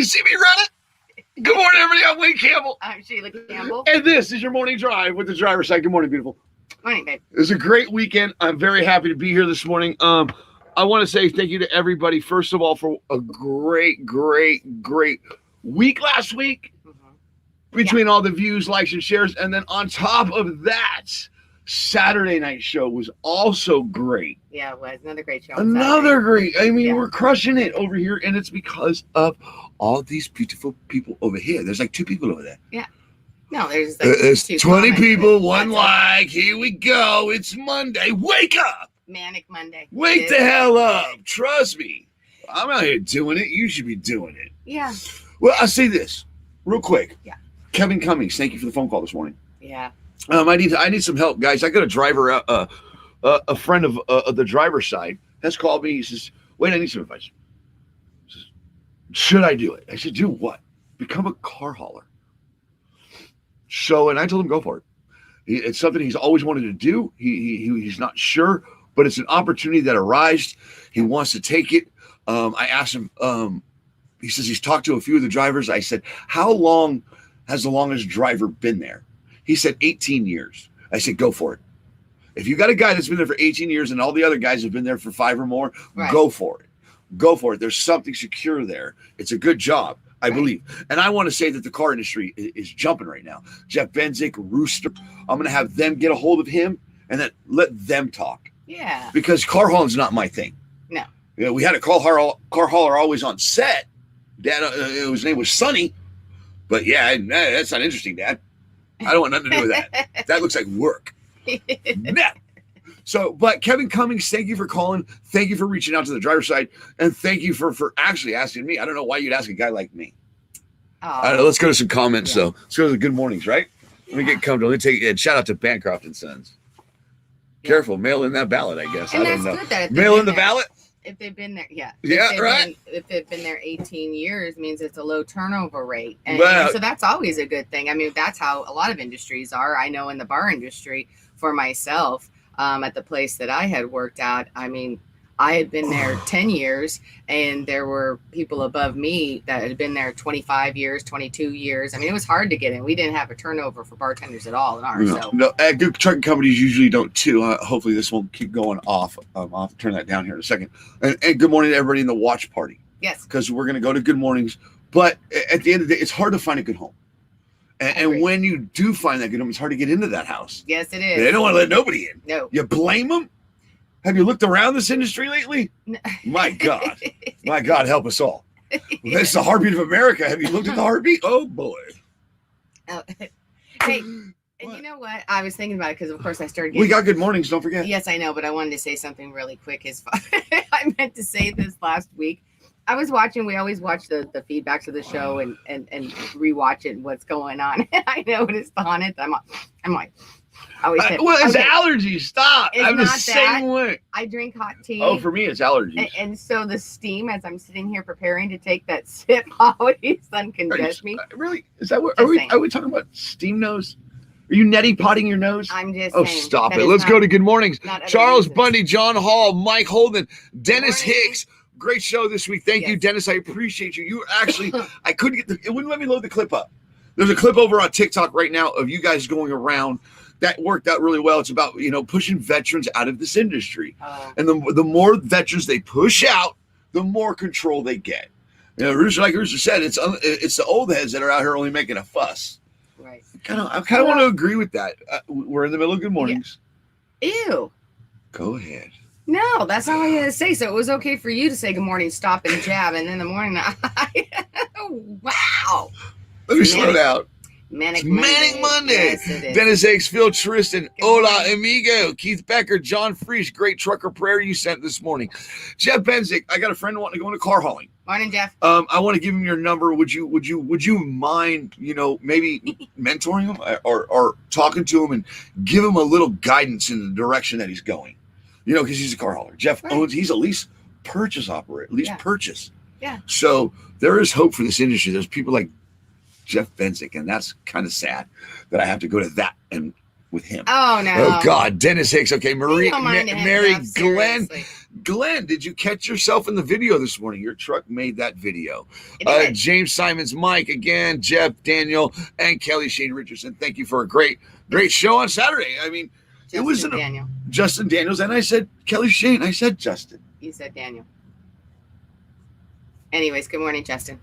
see me run it? Good morning, everybody. I'm Wayne Campbell. I'm Sheila Campbell. And this is your morning drive with the driver's side. Good morning, beautiful. Morning, babe. It's a great weekend. I'm very happy to be here this morning. I want to say thank you to everybody, first of all, for a great week last week. Between all the views, likes, and shares. And then on top of that, Saturday night show was also great. Yeah, it was. Another great show. Another great. I mean, we're crushing it over here. And it's because of all these beautiful people over here. There's like 2 people over there. Yeah. No, there's 20 people, 1 like. Here we go. It's Monday. Wake up. Manic Monday. Wake the hell up. Trust me. I'm out here doing it. You should be doing it. Yeah. Well, I'll say this real quick. Yeah. Kevin Cummings, thank you for the phone call this morning. Yeah. I need some help, guys. I got a driver, a friend of the driver's side has called me. He says, "Wait, I need some advice." He says, "Should I do it?" I said, "Do what?" "Become a car hauler." So, and I told him, "Go for it." It's something he's always wanted to do. He's not sure, but it's an opportunity that arose. He wants to take it. I asked him. He says he's talked to a few of the drivers. I said, "How long has the longest driver been there?" He said 18 years. I said, "Go for it. If you got a guy that's been there for 18 years and all the other guys have been there for 5 or more, go for it. Go for it. There's something secure there. It's a good job, I believe." And I want to say that the car industry is jumping right now. Jeff Benzik, Rooster, I'm going to have them get a hold of him and then let them talk. Yeah. Because car hauling is not my thing. No. You know, we had a car hauler always on set. Dad, his name was Sonny. But yeah, that's not interesting, Dad. I don't want nothing to do with that. That looks like work. No. So, but Kevin Cummings, thank you for calling. Thank you for reaching out to the driver's side. And thank you for actually asking me. I don't know why you'd ask a guy like me. I don't know, let's go to some comments, though. Let's go to the good mornings, right? Let me get comfortable. Let me take shout out to Bancroft and Sons. Careful, mail in that ballot, I guess. And I don't that's know. good that Mail in the ballot? If they've been there, If they've been there 18 years, means it's a low turnover rate, and Well, so that's always a good thing. I mean, that's how a lot of industries are. I know in the bar industry, for myself, at the place that I had worked at, I mean, I had been there 10 years, and there were people above me that had been there 25 years, 22 years. I mean, it was hard to get in. We didn't have a turnover for bartenders at all in ours. No, good trucking companies usually don't too. Hopefully this won't keep going off. I'll turn that down here in a second. And good morning to everybody in the watch party. Yes. Because we're going to go to good mornings. But at the end of the day, it's hard to find a good home. And when you do find that good home, it's hard to get into that house. Yes, it is. They don't want to let nobody in. No. You blame them? Have you looked around this industry lately? No. My God. My God, help us all. It's the heartbeat of America. Have you looked at the heartbeat? Oh, boy. Oh. Hey, and you know what? I was thinking about it because, of course, I started getting... We got good mornings, don't forget. Yes, I know, but I wanted to say something really quick. I meant to say this last week. I was watching, we always watch the feedbacks of the show and rewatch it and what's going on. I noticed on it. I'm like... It's allergies. Stop. I'm the same way. I drink hot tea. Oh, for me, it's allergies. And so the steam, as I'm sitting here preparing to take that sip, always uncongest me. Really? Is that what? Are we talking about steam nose? Are you neti potting your nose? I'm just saying. Oh, stop it. Let's go to good mornings. Charles reasons. Bundy, John Hall, Mike Holden, Dennis Hicks. Great show this week. Thank you, Dennis. I appreciate you. You actually, I couldn't get it wouldn't let me load the clip up. There's a clip over on TikTok right now of you guys going around. That worked out really well. It's about, pushing veterans out of this industry. And the more veterans they push out, the more control they get. Rooster, like Rooster said, it's the old heads that are out here only making a fuss. Right. I kind of want to agree with that. We're in the middle of good mornings. Yeah. Ew. Go ahead. No, that's not what I had to say. So it was okay for you to say good morning, stop and jab. And then in the morning, wow. Let me slow down. Manic Monday. Yes, it is. Dennis Hicks, Phil Tristan, Hola Amigo, Keith Becker, John Freese, great trucker prayer you sent this morning. Jeff Benzik, I got a friend wanting to go into car hauling. Morning, Jeff. I want to give him your number. Would you mind, maybe mentoring him or talking to him and give him a little guidance in the direction that he's going? Because he's a car hauler. Jeff owns, he's a lease purchase operator, purchase. Yeah. So there is hope for this industry. There's people like Jeff Benzik, and that's kind of sad that I have to go to that and with him. Oh no! Oh God, Dennis Hicks. Okay, Mary Glenn, Glenn, did you catch yourself in the video this morning? Your truck made that video. It did. James Simons, Mike again, Jeff, Daniel, and Kelly Shane Richardson. Thank you for a great show on Saturday. I mean, Justin it was Daniel. Justin Daniels, and I said Kelly Shane. I said Justin. You said Daniel. Anyways, good morning, Justin.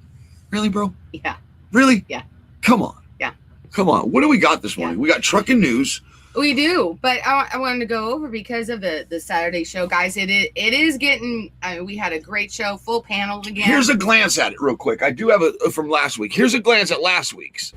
Really, bro? Yeah. Really? Yeah. Come on. Yeah. Come on. What do we got this morning? Yeah. We got trucking news. We do, but I wanted to go over because of the Saturday show, guys. It is getting. We had a great show, full panel again. Here's a glance at it, real quick. I do have a from last week. Here's a glance at last week's.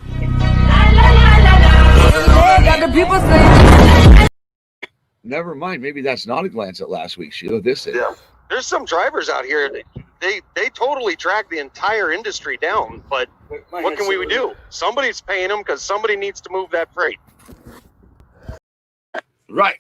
Never mind. Maybe that's not a glance at last week, Sheila. This is. Yeah. There's some drivers out here. They totally drag the entire industry down. But what can we do? Somebody's paying them because somebody needs to move that freight. Right.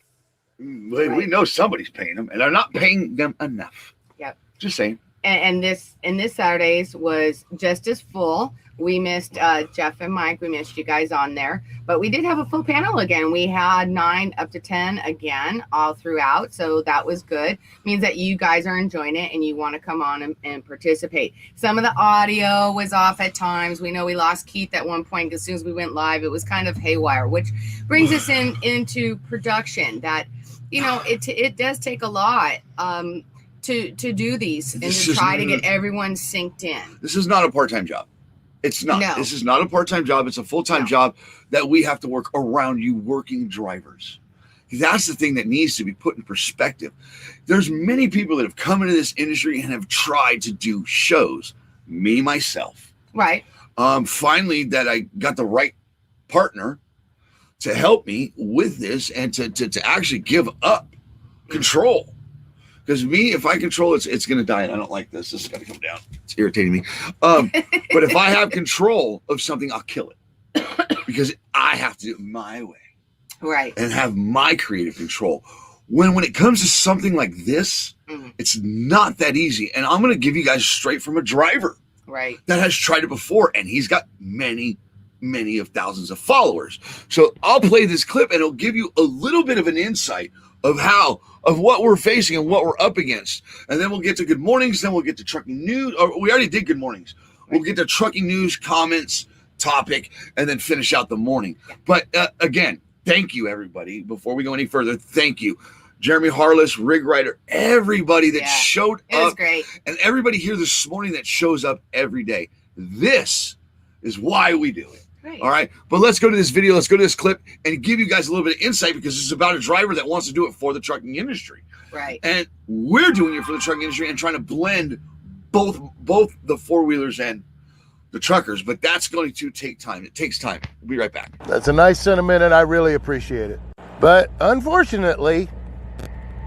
We know somebody's paying them, and they're not paying them enough. Yep. Just saying. And this Saturday's was just as full. We missed Jeff and Mike. We missed you guys on there, but we did have a full panel again. We had 9 up to 10 again all throughout, so that was good. Means that you guys are enjoying it and you want to come on and participate. Some of the audio was off at times. We know we lost Keith at one point. As soon as we went live, it was kind of haywire, which brings us into production. That it does take a lot to do these and to try to get everyone synced in. This is not a part-time job. It's not. No. This is not a part-time job. It's a full-time job that we have to work around you working drivers. That's the thing that needs to be put in perspective. There's many people that have come into this industry and have tried to do shows. Me, myself. Right. Finally, that I got the right partner to help me with this and to actually give up control. Because me, if I control it, it's going to die. And I don't like this. This is going to come down. It's irritating me. But if I have control of something, I'll kill it. Because I have to do it my way. Right. And have my creative control. When it comes to something like this, it's not that easy. And I'm going to give you guys straight from a driver. Right. That has tried it before. And he's got many of thousands of followers. So I'll play this clip and it'll give you a little bit of an insight of what we're facing and what we're up against. And then we'll get to good mornings. Then we'll get to trucking news. Or we already did good mornings. We'll get to trucking news, comments, topic, and then finish out the morning. But again, thank you, everybody. Before we go any further, thank you. Jeremy Harless, Rig Rider, everybody that showed up. It was great. And everybody here this morning that shows up every day. This is why we do it. Right. All right. But let's go to this video. Let's go to this clip and give you guys a little bit of insight because this is about a driver that wants to do it for the trucking industry. Right. And we're doing it for the trucking industry and trying to blend both the four-wheelers and the truckers. But that's going to take time. It takes time. We'll be right back. That's a nice sentiment and I really appreciate it. But unfortunately,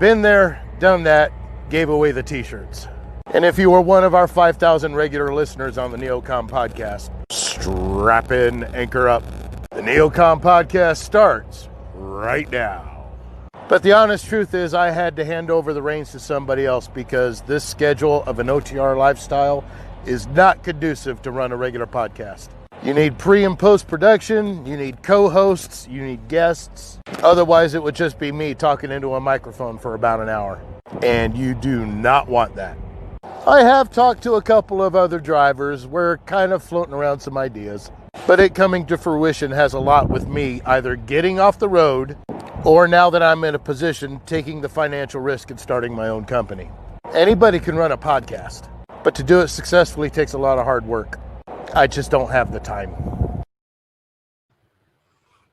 been there, done that, gave away the t-shirts. And if you were one of our 5,000 regular listeners on the Neocom podcast, strap in, anchor up. The Neocom podcast starts right now. But the honest truth is I had to hand over the reins to somebody else because this schedule of an OTR lifestyle is not conducive to run a regular podcast. You need pre and post production, you need co-hosts, you need guests. Otherwise it would just be me talking into a microphone for about an hour. And you do not want that. I have talked to a couple of other drivers. We're kind of floating around some ideas, but it coming to fruition has a lot with me either getting off the road or now that I'm in a position taking the financial risk and starting my own company. Anybody can run a podcast, but to do it successfully takes a lot of hard work. I just don't have the time.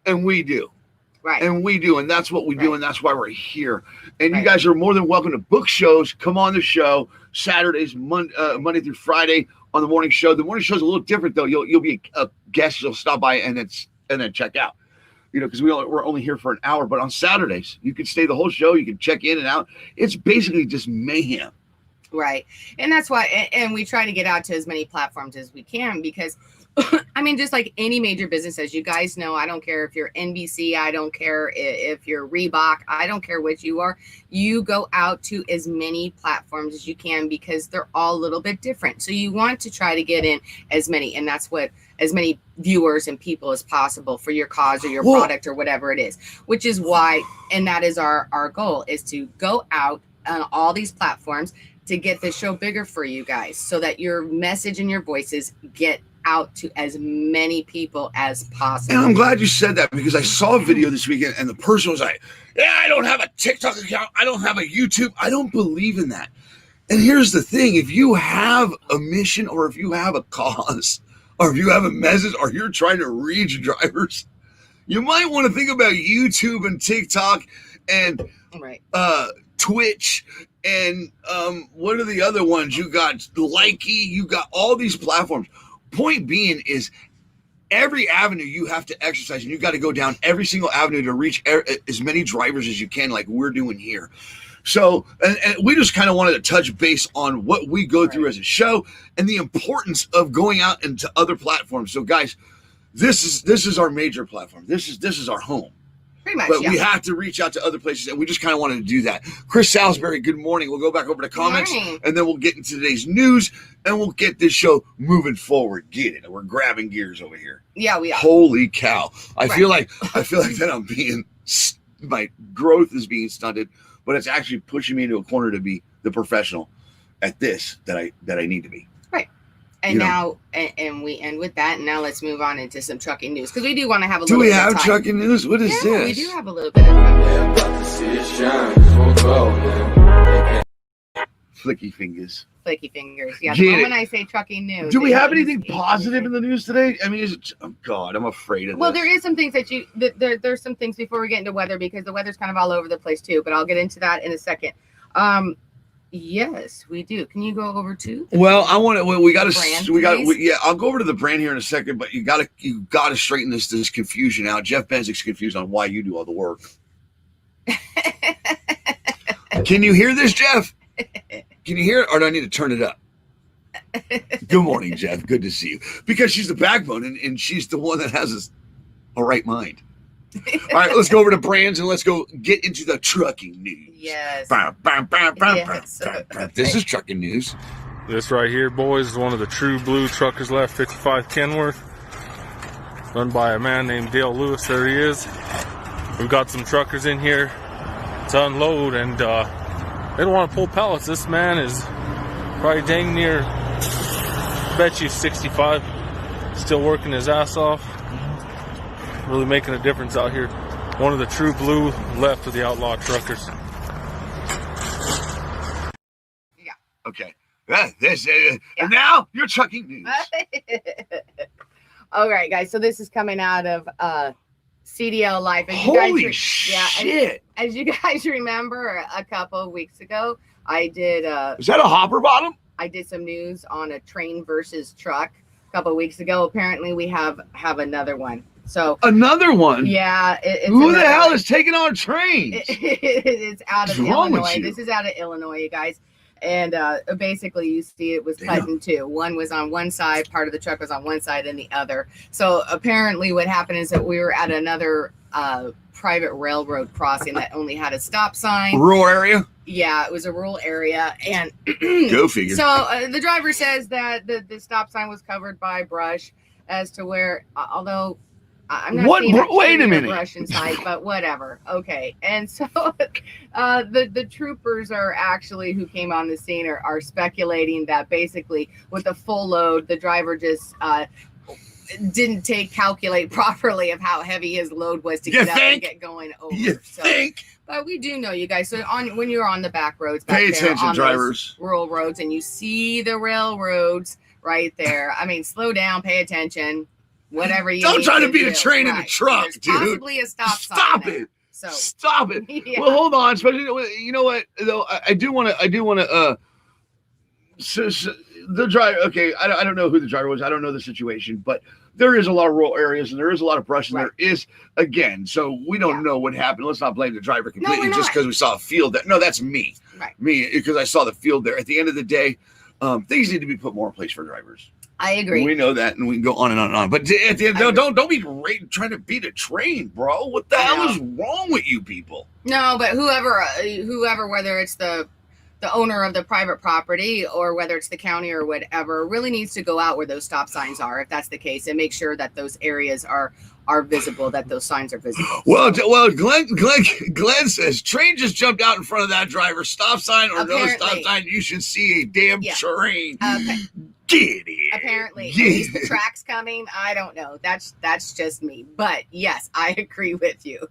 And we do. Right. And we do. And that's what we do. And that's why we're here. And you guys are more than welcome to book shows. Come on the show. Saturdays, Monday through Friday on the morning show. The morning show is a little different, though. You'll be a guest. You'll stop by and then check out. Because we're only here for an hour. But on Saturdays, you can stay the whole show. You can check in and out. It's basically just mayhem. Right. And that's why, and we try to get out to as many platforms as we can because, I mean, just like any major business, as you guys know, I don't care if you're NBC, I don't care if you're Reebok, I don't care what you are, you go out to as many platforms as you can because they're all a little bit different. So you want to try to get in as many, and that's what, as many viewers and people as possible for your cause or your product or whatever it is, which is why, and that is our goal, is to go out on all these platforms to get the show bigger for you guys, so that your message and your voices get out to as many people as possible. And I'm glad you said that, because I saw a video this weekend and the person was like, yeah, I don't have a TikTok account. I don't have a YouTube. I don't believe in that. And here's the thing. If you have a mission, or if you have a cause, or if you have a message, or you're trying to reach drivers, you might want to think about YouTube and TikTok and Twitch and what are the other ones? You got Likey, you got all these platforms. Point being is, every avenue you have to exercise, and you got to go down every single avenue to reach as many drivers as you can, like we're doing here. So, and we just kind of wanted to touch base on what we go through as a show and the importance of going out into other platforms. So, guys, this is our major platform. This is our home. Pretty much, but we have to reach out to other places, and we just kind of wanted to do that. Chris Salisbury, good morning. We'll go back over to comments, and then we'll get into today's news, and we'll get this show moving forward. Get it? We're grabbing gears over here. Yeah, we are. Holy cow! I feel like that I'm being, my growth is being stunted, but it's actually pushing me into a corner to be the professional at this that I need to be. And now, and we end with that. And now let's move on into some trucking news, because we do want to have a little bit bit of time. Do we have trucking news? What is this? We do have a little bit of Flicky fingers. Flicky fingers. Yeah. The moment I say trucking news. Do we have anything positive in the news today? I mean, oh God, I'm afraid of this. Well, there is some things there's some things before we get into weather, because the weather's kind of all over the place too, but I'll get into that in a second. Yes, we do. Can you go over to? Well, I want to. Well, yeah. I'll go over to the brand here in a second, but you gotta straighten this confusion out. Jeff Benzick's confused on why you do all the work. Can you hear this, Jeff? Can you hear it, or do I need to turn it up? Good morning, Jeff. Good to see you. Because she's the backbone, and she's the one that has a right mind. All right, let's go over to brands and let's go get into the trucking news. Yes. This is trucking news. This right here, boys, is one of the true blue truckers left, 55 Kenworth, run by a man named Dale Lewis. There he is. We've got some truckers in here to unload, and they don't want to pull pallets. This man is probably dang near, bet you 65, still working his ass off. Really making a difference out here. One of the true blue left of the outlaw truckers. Yeah. Okay. And now you're trucking news. All right, guys. So this is coming out of CDL Life. Holy shit! As you guys remember, a couple of weeks ago, I did. Is that a hopper bottom? I did some news on a train versus truck a couple of weeks ago. Apparently, we have another one. So another one? Yeah. Who the hell is taking on trains? It's out of Illinois. This is out of Illinois, you guys. And basically, you see it was cut in two. One was on one side, part of the truck was on one side and the other. So apparently what happened is that we were at another private railroad crossing that only had a stop sign. Rural area? Yeah, it was a rural area. And go figure. So the driver says that the stop sign was covered by brush, as to where, although I'm not seeing wait a minute. brush inside, but whatever. Okay. And so the troopers are actually, who came on the scene, are speculating that basically with the full load, the driver just didn't calculate properly of how heavy his load was to get out and get going over. But we do know, you guys. So when you're on the back roads, pay attention, drivers. Rural roads, and you see the railroads right there. I mean, slow down, pay attention. Whatever you don't try to beat a train in a truck, There's dude. Possibly a stop sign. Stop it. So stop it. Yeah. Well, hold on. Especially, you know what? Though I do want to. So the driver. Okay, I don't know who the driver was. I don't know the situation, but there is a lot of rural areas and there is a lot of brush, and there is again. So we don't know what happened. Let's not blame the driver completely just because we saw a field there. No, that's me. Right. Me, because I saw the field there. At the end of the day, things need to be put more in place for drivers. I agree. We know that, and we can go on and on and on. But at the end, don't be trying to beat a train, bro. What the hell is wrong with you people? No, but whoever, whether it's the the owner of the private property, or whether it's the county or whatever, really needs to go out where those stop signs are, if that's the case, and make sure that those areas are visible, that those signs are visible. Well, Glenn says train just jumped out in front of that driver. Stop sign or no stop sign, you should see a damn train. Okay. Get it. Apparently, at least the track's coming. I don't know. That's just me. But yes, I agree with you.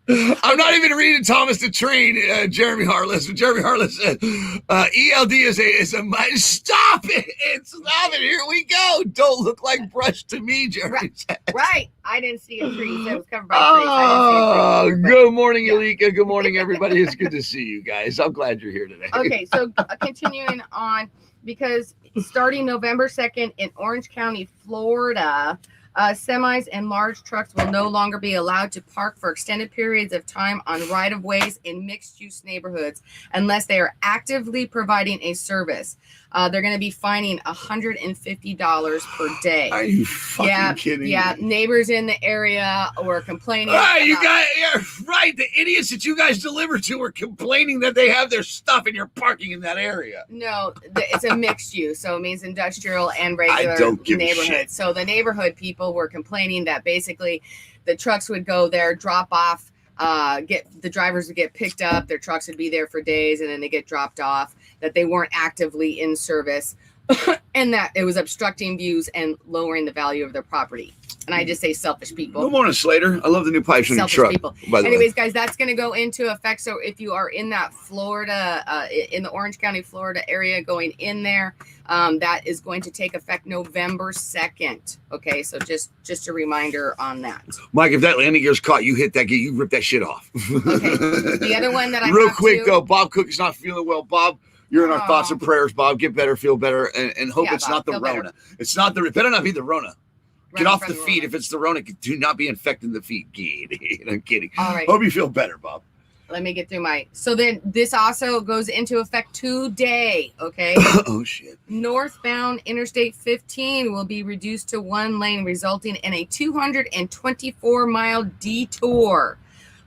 I'm not even reading Thomas the Train, Jeremy Harless. Jeremy Harless said, ELD is a stop it. Stop it. Here we go. Don't look like brush to me, Jeremy said. Right. I didn't see a tree. So it was covered by trees. I didn't see a tree. Good morning, Alika. Good morning, everybody. It's good to see you guys. I'm glad you're here today. Okay, so continuing on, because starting November 2nd in Orange County, Florida, semis and large trucks will no longer be allowed to park for extended periods of time on right-of-ways in mixed-use neighborhoods unless they are actively providing a service. They're going to be fining $150 per day. Are you fucking kidding me? Yeah, neighbors in the area were complaining. Right. The idiots that you guys deliver to were complaining that they have their stuff and you're parking in that area. No, it's a mixed use, so it means industrial and regular neighborhood. So the neighborhood people were complaining that basically the trucks would go there, drop off, get the drivers would get picked up, their trucks would be there for days, and then they get dropped off, that they weren't actively in service, and that it was obstructing views and lowering the value of their property. And I just say selfish people. Good morning, Slater. I love the new pipes on your truck. People. By the Anyways, way. guys, that's going to go into effect. So if you are in that Florida, in the Orange County, Florida area going in there, that is going to take effect November 2nd. Okay, so just a reminder on that. Mike, if that landing gear's caught, you hit that gear, you rip that shit off. Okay. The other one that I real have quick, though, Bob Cook is not feeling well. Bob, you're in our thoughts and prayers, Bob. Get better, feel better, and hope it's not the Rona. Better. It's not the. It better not be the Rona. Get off the feet. Rona. If it's the Rona, do not be infecting the feet. I'm kidding. All right. Hope you feel better, Bob. Let me get through my. So then this also goes into effect today. Okay. Oh shit. Northbound Interstate 15 will be reduced to one lane, resulting in a 224-mile detour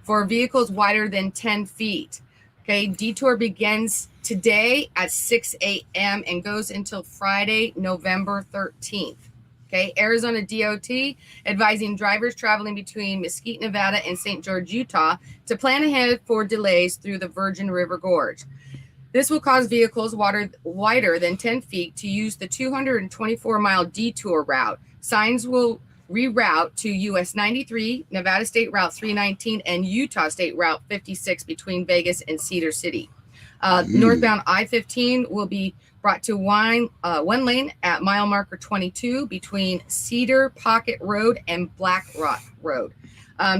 for vehicles wider than 10 feet. Okay. Detour begins today at 6 a.m. and goes until Friday, November 13th. Okay, Arizona DOT advising drivers traveling between Mesquite, Nevada and St. George, Utah to plan ahead for delays through the Virgin River Gorge. This will cause vehicles wider than 10 feet to use the 224-mile detour route. Signs will reroute to US 93, Nevada State Route 319, and Utah State Route 56 between Vegas and Cedar City. Northbound I-15 will be brought to one lane at mile marker 22 between Cedar Pocket Road and Black Rock Road.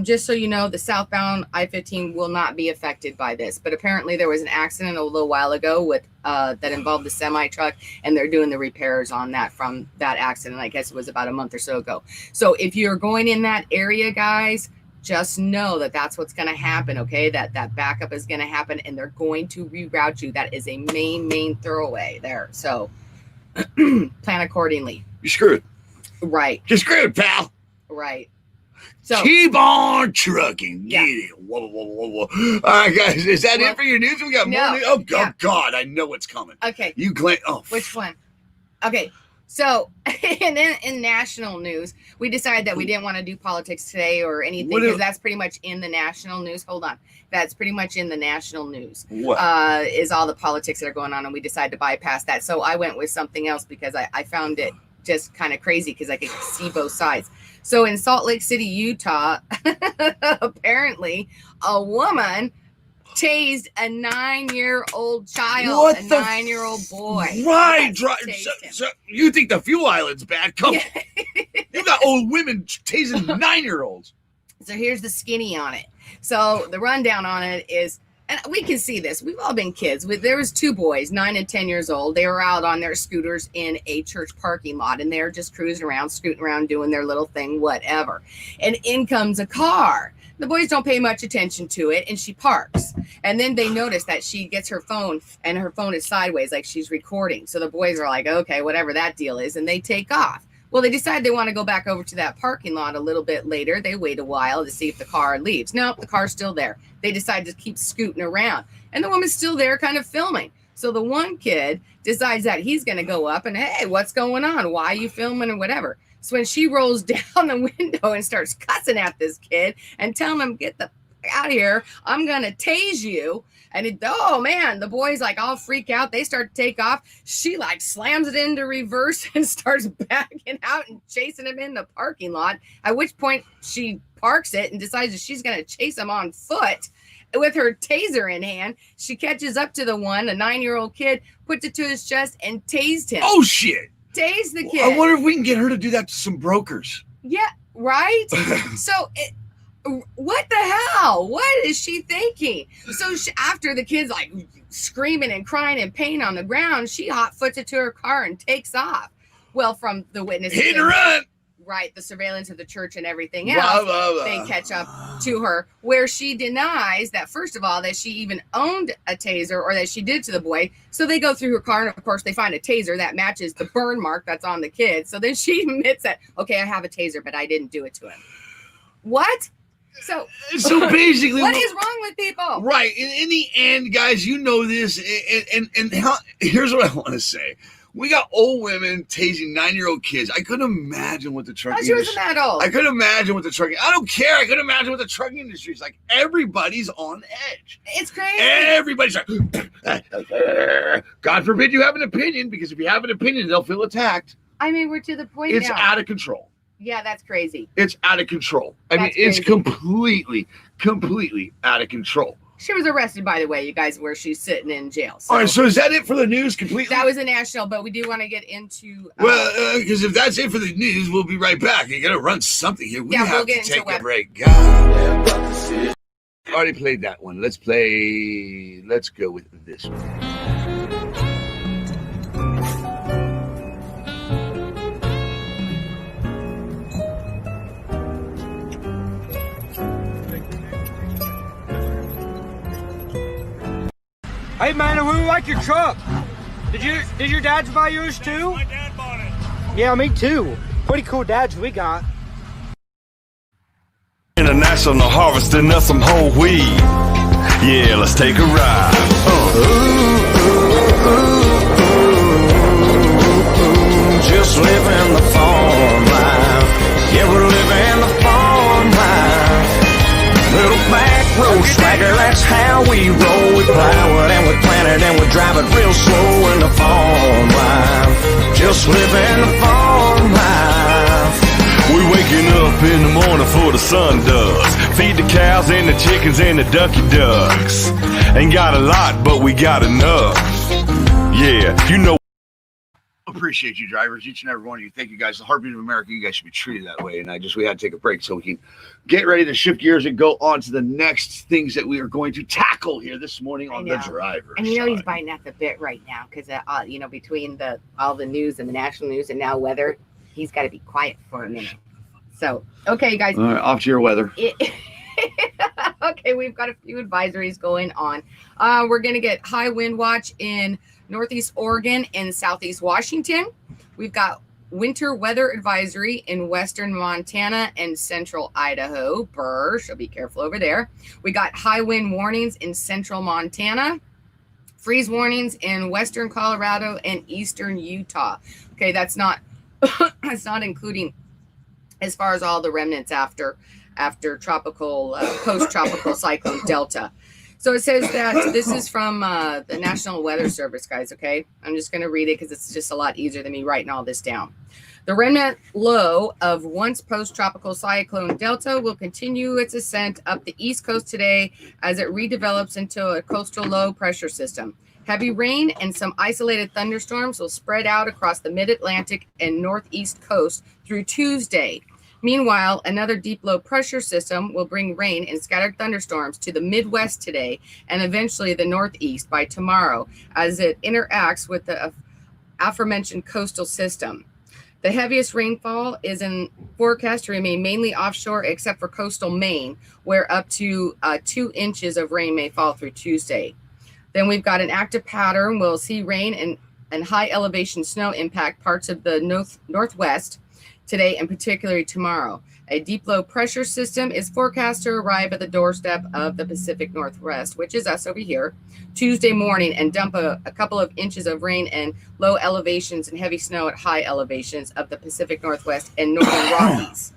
Just so you know, the southbound I-15 will not be affected by this, but apparently there was an accident a little while ago with that involved the semi truck, and they're doing the repairs on that from that accident. I guess it was about a month or so ago. So if you're going in that area, guys, just know that that's what's going to happen, okay? That backup is going to happen, and they're going to reroute you. That is a main thoroughway there. So plan accordingly. You're screwed. Right. You're screwed, pal. Right. So keep on trucking. Yeah. Get it. Whoa, whoa, whoa, whoa. All right, guys. Is that it for your news? We got more news. Oh, God. I know what's coming. Okay. You glance. Oh. Which one? Okay. So in national news, we decided that we didn't want to do politics today or anything because that's pretty much in the national news. Hold on. That's pretty much in the national news. What? Is all the politics that are going on, and we decided to bypass that. So I went with something else because I found it just kind of crazy because I could see both sides. So in Salt Lake City, Utah, apparently a woman tased a 9-year-old child, what a 9-year-old boy. Right. So you think the fuel island's bad? Come on. You got old women tasing 9-year-olds. So here's the skinny on it. So the rundown on it is, and we can see this. We've all been kids. There was 2 boys, 9 and 10 years old. They were out on their scooters in a church parking lot, and they're just cruising around, scooting around, doing their little thing, whatever. And in comes a car. The boys don't pay much attention to it, and she parks. And then they notice that she gets her phone, and her phone is sideways, like she's recording. So the boys are like, okay, whatever that deal is, and they take off. Well, they decide they want to go back over to that parking lot a little bit later. They wait a while to see if the car leaves. Nope, the car's still there. They decide to keep scooting around. and the woman's still there kind of filming. So the one kid decides that he's going to go up and, hey, what's going on? Why are you filming and whatever? So when she rolls down the window and starts cussing at this kid and telling him, get the out of here, I'm going to tase you. And oh man, the boys like all freak out. They start to take off. She like slams it into reverse and starts backing out and chasing him in the parking lot. At which point she parks it and decides that she's going to chase him on foot with her taser in hand. She catches up to the one, a 9-year-old kid, puts it to his chest and tased him. Oh shit. Tased the kid. I wonder if we can get her to do that to some brokers. Yeah, right? So what the hell? What is she thinking? So after the kid's like screaming and crying in pain on the ground, she hot foots it to her car and takes off. Well, from the witnesses, hit and run. Right, the surveillance of the church and everything else, they catch up to her, where she denies that, first of all, that she even owned a taser or that she did to the boy. So they go through her car, and of course, they find a taser that matches the burn mark that's on the kid. So then she admits that, okay, I have a taser, but I didn't do it to him. What? So basically, what is wrong with people? Right. In the end, guys, you know this. And here's what I want to say. We got old women tasing 9-year-old kids. I couldn't imagine what the trucking industry. She wasn't that old. I couldn't imagine what the trucking. I don't care. I couldn't imagine what the trucking industry is like. Everybody's on edge. It's crazy. Everybody's like, God forbid you have an opinion, because if you have an opinion, they'll feel attacked. I mean, we're to the point it's now. out of control. Yeah, that's crazy. It's out of control. I mean, it's completely out of control. She was arrested, by the way, you guys, where she's sitting in jail. So. All right, so is that it for the news completely? That was the national, but we do want to get into... well, because if that's it for the news, we'll be right back. You got to run something here. We have to take a break. God. Already played that one. Let's go with this one. Hey man, I really like your truck. Did your dads buy yours too? My dad bought it. Yeah, me too. Pretty cool dads we got. International harvesting of some whole wheat. Yeah, let's take a ride. Just living the farm life. Yeah, we're living the farm life. Little back road swagger, that's how we roll. We plow it and we plant it and we drive it real slow in the farm life. Just living the farm life. We waking up in the morning before the sun does. Feed the cows and the chickens and the ducky ducks. Ain't got a lot, but we got enough. Yeah, you know. Appreciate you, drivers, each and every one of you. Thank you, guys. The heartbeat of America. You guys should be treated that way. And we had to take a break so we can get ready to shift gears and go on to the next things that we are going to tackle here this morning on the driver. And he's biting at the bit right now because between all the news and the national news and now weather, he's got to be quiet for a minute. So, okay, guys. All right, off to your weather. Okay, we've got a few advisories going on. We're going to get high wind watch in Northeast Oregon and Southeast Washington. We've got winter weather advisory in Western Montana and Central Idaho. So be careful over there. We got high wind warnings in Central Montana. Freeze warnings in Western Colorado and Eastern Utah. Okay, that's not including as far as all the remnants after tropical, post-tropical cyclone Delta. So it says that this is from the National Weather Service, guys, okay? I'm just going to read it because it's just a lot easier than me writing all this down. The remnant low of once post-tropical cyclone Delta will continue its ascent up the East Coast today as it redevelops into a coastal low pressure system. Heavy rain and some isolated thunderstorms will spread out across the mid-Atlantic and northeast coast through Tuesday. Meanwhile, another deep low pressure system will bring rain and scattered thunderstorms to the Midwest today and eventually the Northeast by tomorrow as it interacts with the aforementioned coastal system. The heaviest rainfall is in forecast to remain mainly offshore except for coastal Maine, where up to 2 inches of rain may fall through Tuesday. Then we've got an active pattern. We'll see rain and high elevation snow impact parts of the northwest today and particularly tomorrow. A deep low pressure system is forecast to arrive at the doorstep of the Pacific Northwest, which is us over here, Tuesday morning and dump a couple of inches of rain and low elevations and heavy snow at high elevations of the Pacific Northwest and Northern Rockies.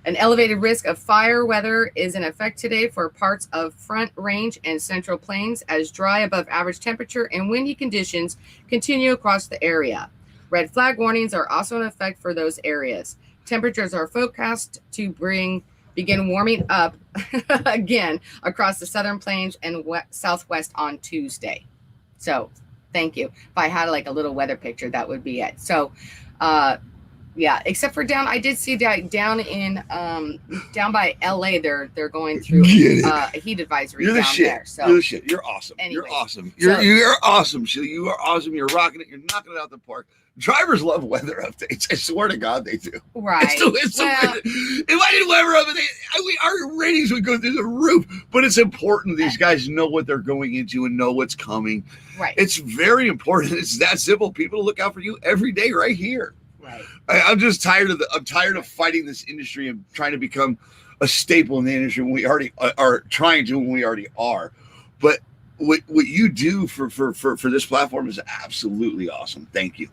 An elevated risk of fire weather is in effect today for parts of Front Range and Central Plains as dry above average temperature and windy conditions continue across the area. Red flag warnings are also in effect for those areas. Temperatures are forecast to begin warming up again across the Southern Plains and Southwest on Tuesday. So, thank you. If I had like a little weather picture, that would be it. So, yeah, except for I did see that down by LA, they're going through a heat advisory down there. So you're the shit. You're awesome. Anyway, you're awesome. You're awesome, Sheila. You are awesome. You're rocking it. You're knocking it out the park. Drivers love weather updates. I swear to God, they do. Right. If I did weather updates, our ratings would go through the roof. But it's important these guys know what they're going into and know what's coming. Right. It's very important. It's that simple. People look out for you every day, right here. Right. I'm just tired of fighting this industry and trying to become a staple in the industry when we already are trying to, when we already are. But what you do for this platform is absolutely awesome. Thank you.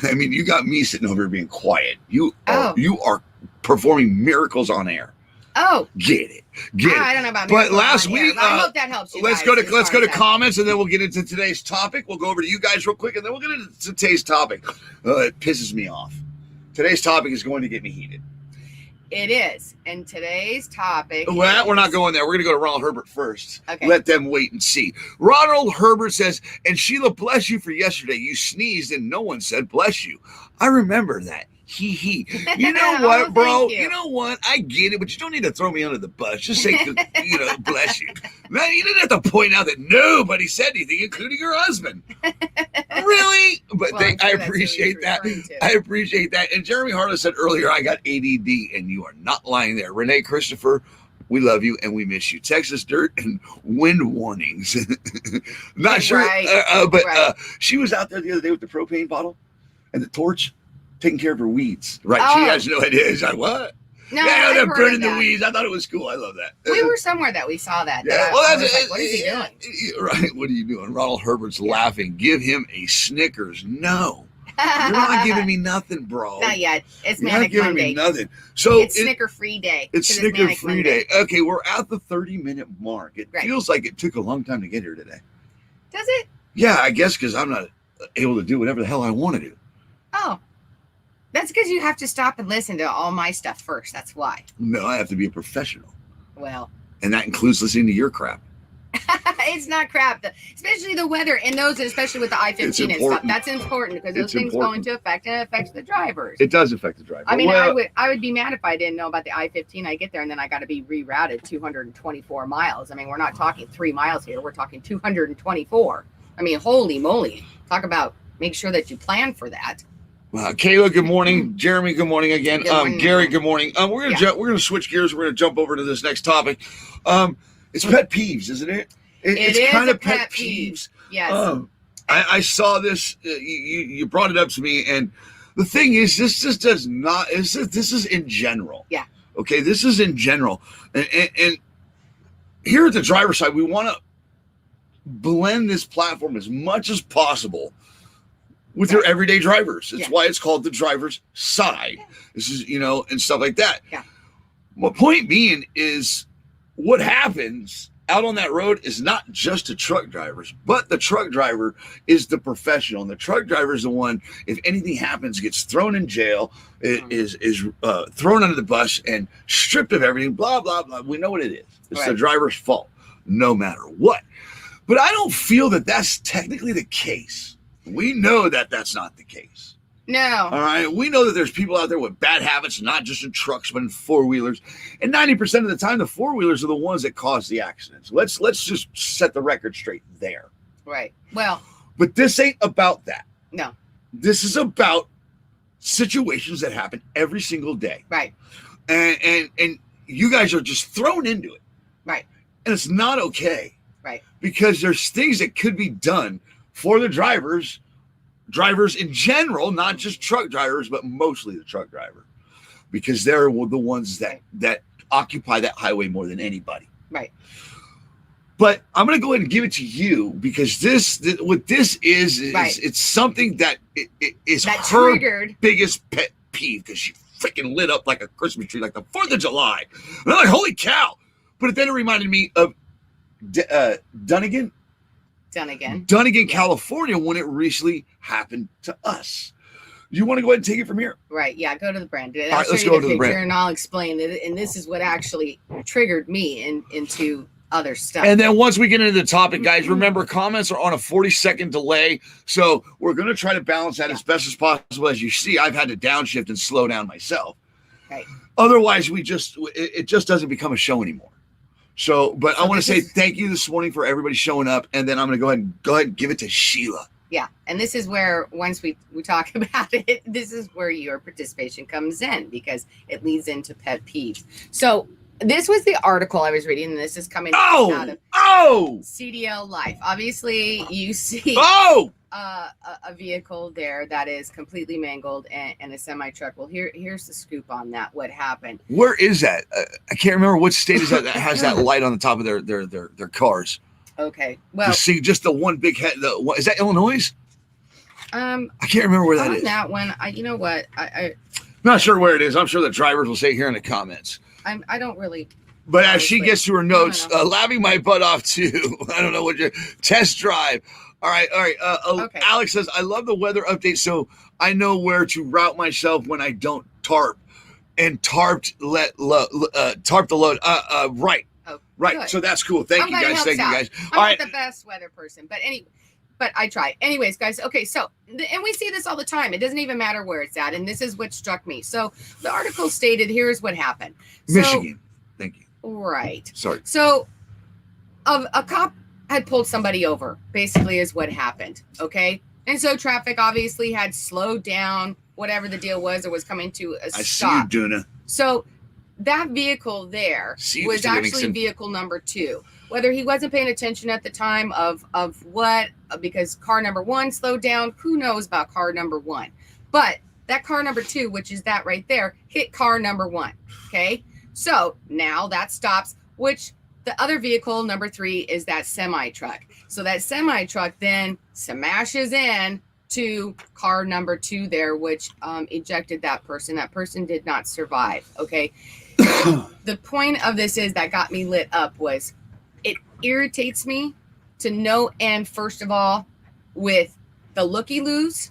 I mean, you got me sitting over here being quiet. You are performing miracles on air. Oh, get it. I don't know about but last week, I hope that helps you. Let's go to comments, and then we'll get into today's topic. We'll go over to you guys real quick, and then we'll get into today's topic. It pisses me off. Today's topic is going to get me heated. It is, and today's topic. Well, we're not going there. We're going to go to Ronald Herbert first. Okay. Let them wait and see. Ronald Herbert says, and Sheila, bless you for yesterday. You sneezed, and no one said bless you. I remember that. He. You know what, bro? You know what? I get it, but you don't need to throw me under the bus. Just say, bless you. Man, you didn't have to point out that nobody said anything, including your husband. Really? But Well, I appreciate that. I appreciate that. And Jeremy Harlow said earlier, I got ADD, and you are not lying there. Renee Christopher, we love you and we miss you. Texas dirt and wind warnings. Not sure, but she was out there the other day with the propane bottle and the torch, taking care of her weeds. Right? Oh. She has no idea. She's like, what? No, yeah, they're I've heard burning of the that. weeds. I thought it was cool. I love that. We were somewhere that we saw that. Yeah, I was like, what is he doing? Right. What are you doing? Ronald Herbert's laughing. Give him a Snickers. No. You're not giving me nothing, bro. Not yet. It's You're Manic not giving Monday. me nothing. So it's Snicker free day. It's Snicker free day. Okay, we're at the 30-minute mark. It feels like it took a long time to get here today. Does it? Yeah, I guess because I'm not able to do whatever the hell I want to do. Oh. That's because you have to stop and listen to all my stuff first. That's why. No, I have to be a professional. Well. And that includes listening to your crap. It's not crap. Especially the weather and those, especially with the I-15 and stuff. That's important because those things go into effect and it affects the drivers. It does affect the driver. I mean, I would be mad if I didn't know about the I-15. I get there and then I got to be rerouted 224 miles. I mean, we're not talking 3 miles here. We're talking 224. I mean, holy moly. Talk about make sure that you plan for that. Kayla, good morning. Jeremy, good morning again. Good morning. Gary, good morning. We're gonna switch gears. We're gonna jump over to this next topic. It's pet peeves, isn't it? It's kind of pet peeves. Yes. I saw this. You brought it up to me, and the thing is, this just does not. This is in general. Yeah. Okay, this is in general, and here at the driver's side, we want to blend this platform as much as possible with your everyday drivers. It's why it's called the driver's side. This is, and stuff like that. Yeah. My point being is what happens out on that road is not just to truck drivers, but the truck driver is the professional. And the truck driver is the one, if anything happens, gets thrown in jail, is thrown under the bus and stripped of everything, blah, blah, blah. We know what it is. It's the driver's fault, no matter what. But I don't feel that that's technically the case. We know that that's not the case. No. All right. We know that there's people out there with bad habits, not just in trucks, but in four-wheelers. And 90% of the time, the four-wheelers are the ones that cause the accidents. Let's just set the record straight there. Right. Well. But this ain't about that. No. This is about situations that happen every single day. Right. And you guys are just thrown into it. Right. And it's not okay. Right. Because there's things that could be done for the drivers in general, not just truck drivers, but mostly the truck driver. because they're the ones that occupy that highway more than anybody. Right. But I'm going to go ahead and give it to you because what this is Right. it's something that is That her triggered. biggest pet peeve because she freaking lit up like a Christmas tree, like the 4th of July. And I'm like, holy cow. But then it reminded me of Dunnigan, Yeah. California, when it recently happened to us. You want to go ahead and take it from here? Right. Yeah. Go to the brand. And All I'll right, show let's you go the to the picture brand. and I'll explain it. And this is what actually triggered me into other stuff. And then once we get into the topic, guys, remember comments are on a 40-second delay. So we're going to try to balance that as best as possible. As you see, I've had to downshift and slow down myself. Right. Otherwise, it just doesn't become a show anymore. So, but I want to say thank you this morning for everybody showing up. And then I'm going to go ahead and give it to Sheila. Yeah. And this is where, once we talk about it, this is where your participation comes in because it leads into pet peeves. So this was the article I was reading, and this is coming out of CDL Life. Obviously, you see a vehicle there that is completely mangled and a semi-truck. Well, here's the scoop on that. What happened? Where is that? I can't remember what state is that has that light on the top of their cars. Okay. Well, see just the one big head. Is that Illinois? I can't remember where that is. On that one, you know what? I'm not sure where it is. I'm sure the drivers will say here in the comments. I don't really. But as she gets to her notes, laughing my butt off too. I don't know what your test drive. All right. Okay. Alex says, I love the weather update, so I know where to route myself when I don't tarp. And tarp the load. Right. Oh, right. Good. So that's cool. Thank you guys. I'm not the best weather person, but I try. Anyways, guys. Okay. So, and we see this all the time. It doesn't even matter where it's at. And this is what struck me. So the article stated, here's what happened. Michigan. Thank you. Right. Sorry. So a cop had pulled somebody over, basically is what happened. Okay. And so traffic obviously had slowed down, whatever the deal was, or was coming to a stop. I see you, Duna. So that vehicle there was actually vehicle number 2. Whether he wasn't paying attention at the time of what, because car number 1 slowed down, who knows about car number 1. But that car number 2, which is that right there, hit car number 1. Okay. So now that stops, which the other vehicle number 3 is that semi-truck. So that semi-truck then smashes in to car number 2 there, which ejected that person. That person did not survive. Okay. The point of this is that got me lit up was it irritates me to no end, first of all, with the looky-loos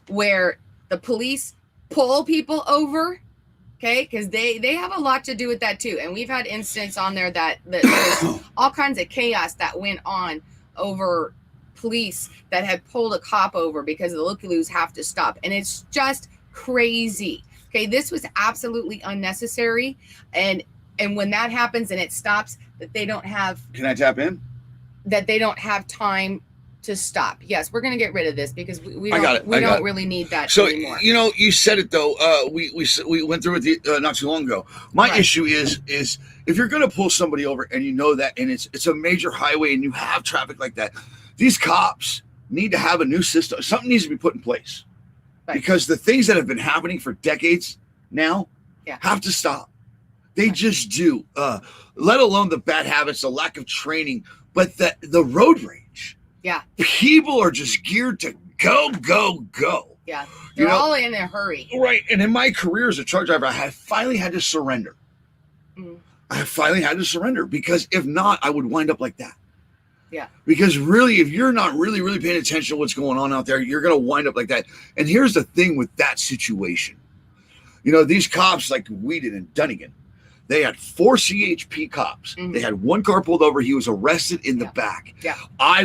where the police pull people over. Okay, because they have a lot to do with that too. And we've had incidents on there that there's all kinds of chaos that went on over police that had pulled a cop over because the looky-loos have to stop. And it's just crazy. Okay, this was absolutely unnecessary. And when that happens and it stops, that they don't have... Can I tap in? That they don't have time to stop. Yes, we're going to get rid of this because we don't really need that anymore. So, you said it though. We went through it not too long ago. My issue is if you're going to pull somebody over and you know that, and it's a major highway and you have traffic like that, these cops need to have a new system. Something needs to be put in place because the things that have been happening for decades now have to stop. They just do. Let alone the bad habits, the lack of training, but the road rage. Yeah. People are just geared to go. Yeah. They're all in a hurry. Right. And in my career as a truck driver, I have finally had to surrender. I have finally had to surrender because if not, I would wind up like that. Yeah. Because really, if you're not really, really paying attention to what's going on out there, you're going to wind up like that. And here's the thing with that situation. These cops like we did in Dunnigan, they had 4 CHP cops. Mm-hmm. They had 1 car pulled over. He was arrested in the back. Yeah. I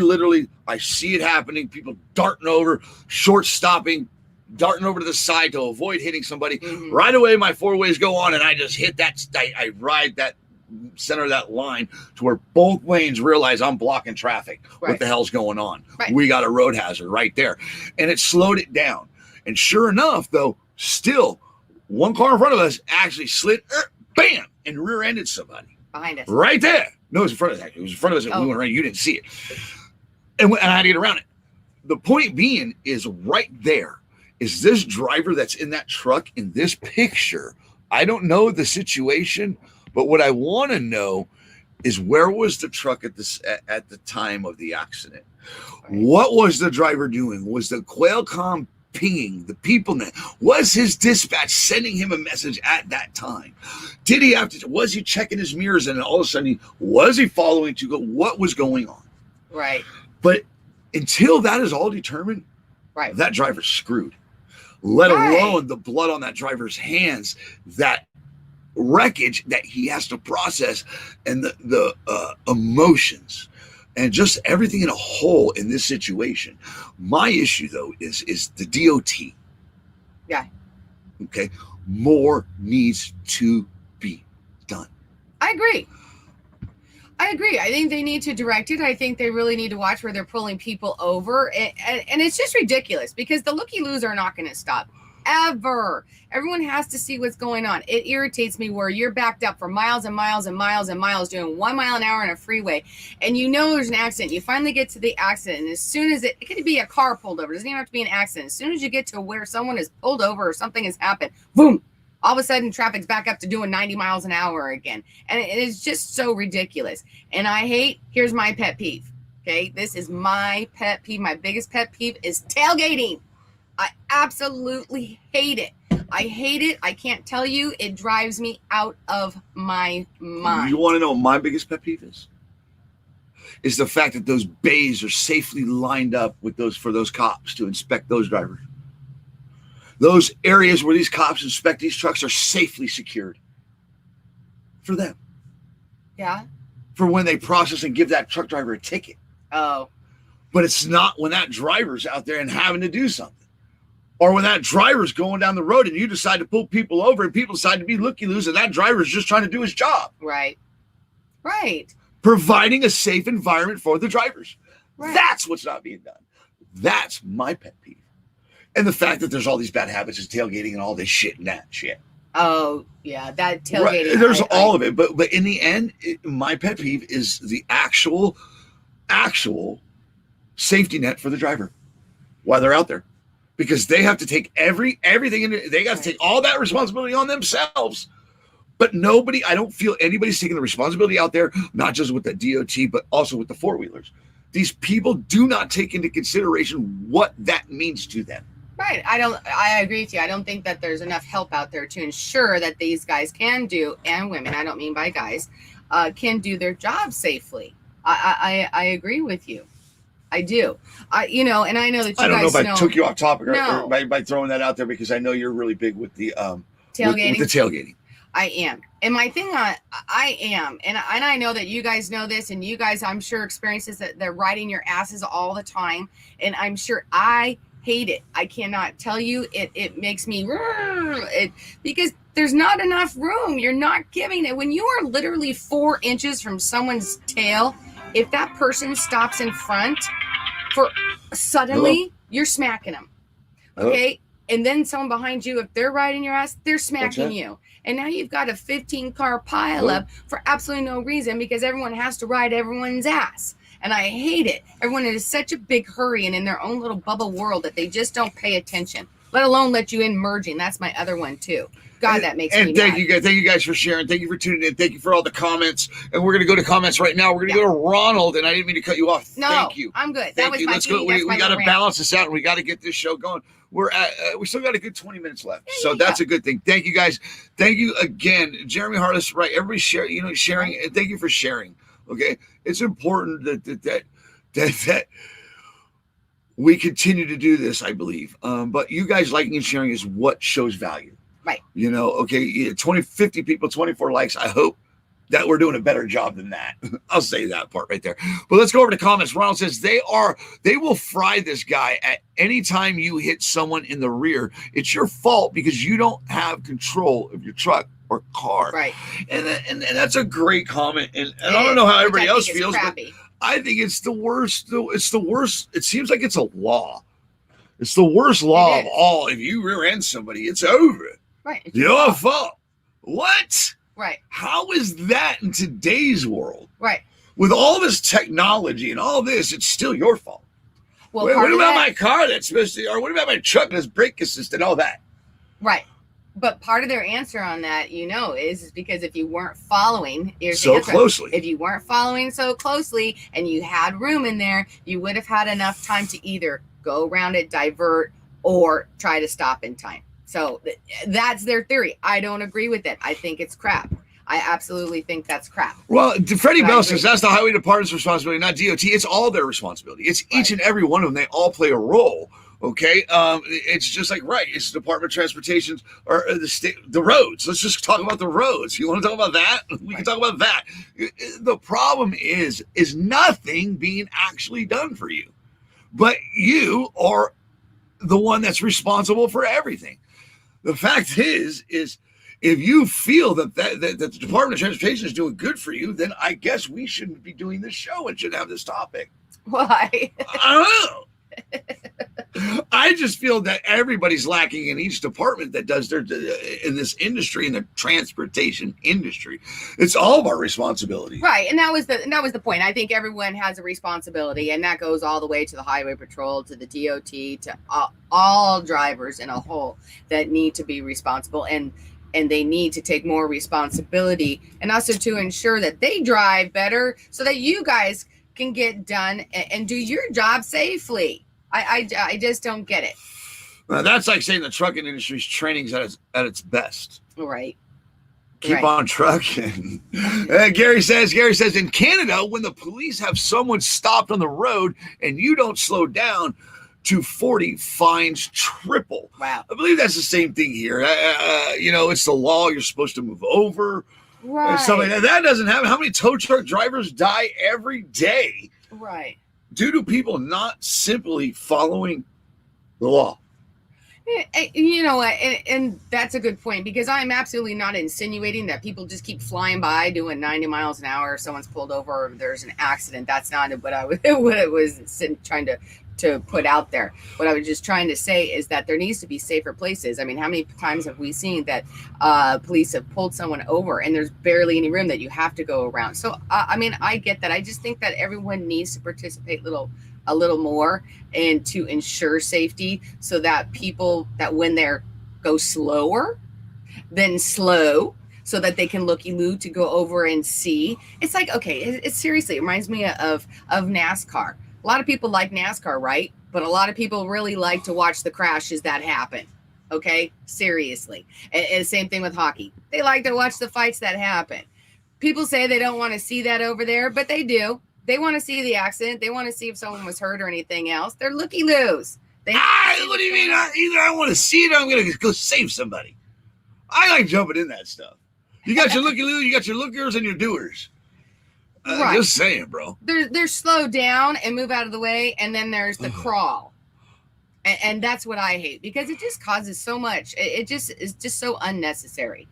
see it happening. People darting over, short stopping, darting over to the side to avoid hitting somebody. Mm-hmm. Right away, my 4-ways go on, and I just hit that. I ride that center of that line to where both lanes realize I'm blocking traffic. Right. What the hell's going on? Right. We got a road hazard right there. And it slowed it down. And sure enough, though, still, 1 car in front of us actually slid, bam, and rear-ended somebody. Behind us. Right there. No, it was in front of us. It was in front of us and we went around. You didn't see it. And I had to get around it. The point being is right there is this driver that's in that truck in this picture I don't know the situation, but what I want to know is where was the truck at the time of the accident? What was the driver doing? Was the Qualcomm pinging the people? Was his dispatch sending him a message at that time? Did he have to? Was he checking his mirrors and all of a sudden was he following to go? What was going on? Right. But until that is all determined, right, that driver's screwed. Let alone the blood on that driver's hands, that wreckage that he has to process, and the emotions, and just everything in a whole in this situation. My issue, though, is the DOT. Yeah. Okay. More needs to be done. I agree. I think they need to direct it. I think they really need to watch where they're pulling people over. And it's just ridiculous because the looky-loos are not going to stop. Ever. Everyone has to see what's going on. It irritates me where you're backed up for miles and miles and miles and miles doing 1 mile an hour on a freeway, and you know there's an accident. You finally get to the accident, and as soon as it could be a car pulled over. It doesn't even have to be an accident. As soon as you get to where someone is pulled over or something has happened, boom, all of a sudden traffic's back up to doing 90 miles an hour again. And it is just so ridiculous. And here's my pet peeve. Okay, this is my pet peeve. My biggest pet peeve is tailgating. I absolutely hate it. I hate it. I can't tell you. It drives me out of my mind. You want to know what my biggest pet peeve is? Is the fact that those bays are safely lined up with for those cops to inspect those drivers. Those areas where these cops inspect these trucks are safely secured for them. Yeah. For when they process and give that truck driver a ticket. Oh. But it's not when that driver's out there and having to do something. Or when that driver's going down the road and you decide to pull people over and people decide to be looky-loos and that driver's just trying to do his job. Right. Right. Providing a safe environment for the drivers. Right. That's what's not being done. That's my pet peeve. And the fact that there's all these bad habits of tailgating and all this shit and that shit. Oh, yeah, that tailgating. Right. There's all of it. But in the end, my pet peeve is the actual safety net for the driver while they're out there. Because they have to take everything in. They got to take all that responsibility on themselves. But I don't feel anybody's taking the responsibility out there, not just with the DOT, but also with the four-wheelers. These people do not take into consideration what that means to them. Right. I agree with you. I don't think that there's enough help out there to ensure that these guys can do, and women, I don't mean by guys, can do their job safely. I agree with you. I do. And I know that you guys know. I don't know if I took you off topic or by throwing that out there because I know you're really big with the tailgating. With the tailgating. I am. And my thing I am, and I know that you guys know this, and you guys, I'm sure, experiences that they're riding your asses all the time. And I'm sure I hate it. I cannot tell you. It makes me because there's not enough room. You're not giving it. When you are literally 4 inches from someone's tail, if that person stops in front suddenly you're smacking them. Okay. And then someone behind you, if they're riding your ass, they're smacking you. And now you've got a 15-car pileup for absolutely no reason because everyone has to ride everyone's ass. And I hate it. Everyone is such a big hurry and in their own little bubble world that they just don't pay attention, let alone let you in merging. That's my other one too. God, that makes me thank mad. you guys. Thank you guys for sharing. Thank you for tuning in. Thank you for all the comments. And we're going to go to comments right now. We're going to go to Ronald, and I didn't mean to cut you off. No, thank you. I'm good. Thank you. Let's go. We got to balance this out, and we got to get this show going. We still got a good 20 minutes left, so that's a good thing. Thank you guys. Thank you again, Jeremy Harless. Right, everybody share. Sharing. And thank you for sharing. Okay, it's important that we continue to do this. I believe, but you guys liking and sharing is what shows value. Right. Okay, 50 people, 24 likes. I hope that we're doing a better job than that. I'll say that part right there. But let's go over to comments. Ronald says they will fry this guy at any time you hit someone in the rear. It's your fault because you don't have control of your truck or car. Right. And that's a great comment. And I don't know how everybody else feels, but I think it's the worst. It's the worst. It seems like it's a law. It's the worst law of all. If you rear end somebody, it's over. Right. It's your fault. What? Right. How is that in today's world? Right. With all this technology and all this, it's still your fault. Well, what about my car that's supposed to, or what about my truck that's brake assist and all that? Right. But part of their answer on that, is because if you weren't following so closely, if you weren't following so closely and you had room in there, you would have had enough time to either go around it, divert, or try to stop in time. So that's their theory. I don't agree with it. I think it's crap. I absolutely think that's crap. Well, Freddie Bell says that's the highway department's responsibility, not DOT. It's all their responsibility. It's each and every one of them. They all play a role. Okay, it's just like it's the Department of Transportation or the state, the roads. Let's just talk about the roads. You want to talk about that? We can talk about that. The problem is nothing being actually done for you, but you are the one that's responsible for everything. The fact is if you feel that the Department of Transportation is doing good for you, then I guess we shouldn't be doing this show and shouldn't have this topic. Why? I don't know. I just feel that everybody's lacking in each department that does their in this industry, in the transportation industry. It's all of our responsibility, right? And that was the point. I think everyone has a responsibility, and that goes all the way to the highway patrol, to the DOT, to all drivers in a whole that need to be responsible, and they need to take more responsibility, and also to ensure that they drive better so that you guys can get done and do your job safely. I just don't get it. Now, that's like saying the trucking industry's training's at its best. Right. Keep on trucking. Gary says, in Canada, when the police have someone stopped on the road and you don't slow down, 240 fines triple. Wow. I believe that's the same thing here. It's the law. You're supposed to move over. Right. And stuff like that. That doesn't happen. How many tow truck drivers die every day? Right. Due to people not simply following the law. You know what? And that's a good point, because I'm absolutely not insinuating that people just keep flying by doing 90 miles an hour. Someone's pulled over, or there's an accident. That's not what I was trying to put out there. What I was just trying to say is that there needs to be safer places. I mean, how many times have we seen that police have pulled someone over and there's barely any room that you have to go around? So, I get that. I just think that everyone needs to participate a little more and to ensure safety, so that people that when they're go slower than slow, so that they can looky-loo to go over and see. It's like, okay, it's seriously, it reminds me of NASCAR. A lot of people like NASCAR, right? But a lot of people really like to watch the crashes that happen. Okay? Seriously. And same thing with hockey. They like to watch the fights that happen. People say they don't want to see that over there, but they do. They want to see the accident. They want to see if someone was hurt or anything else. They're looky-loos. What do you mean? Either I want to see it or I'm going to go save somebody. I like jumping in that stuff. You got your looky-loos, you got your lookers and your doers. Right. Just saying, bro. There's slow down and move out of the way, and then there's the crawl. And that's what I hate, because it just causes so much. It just is just so unnecessary.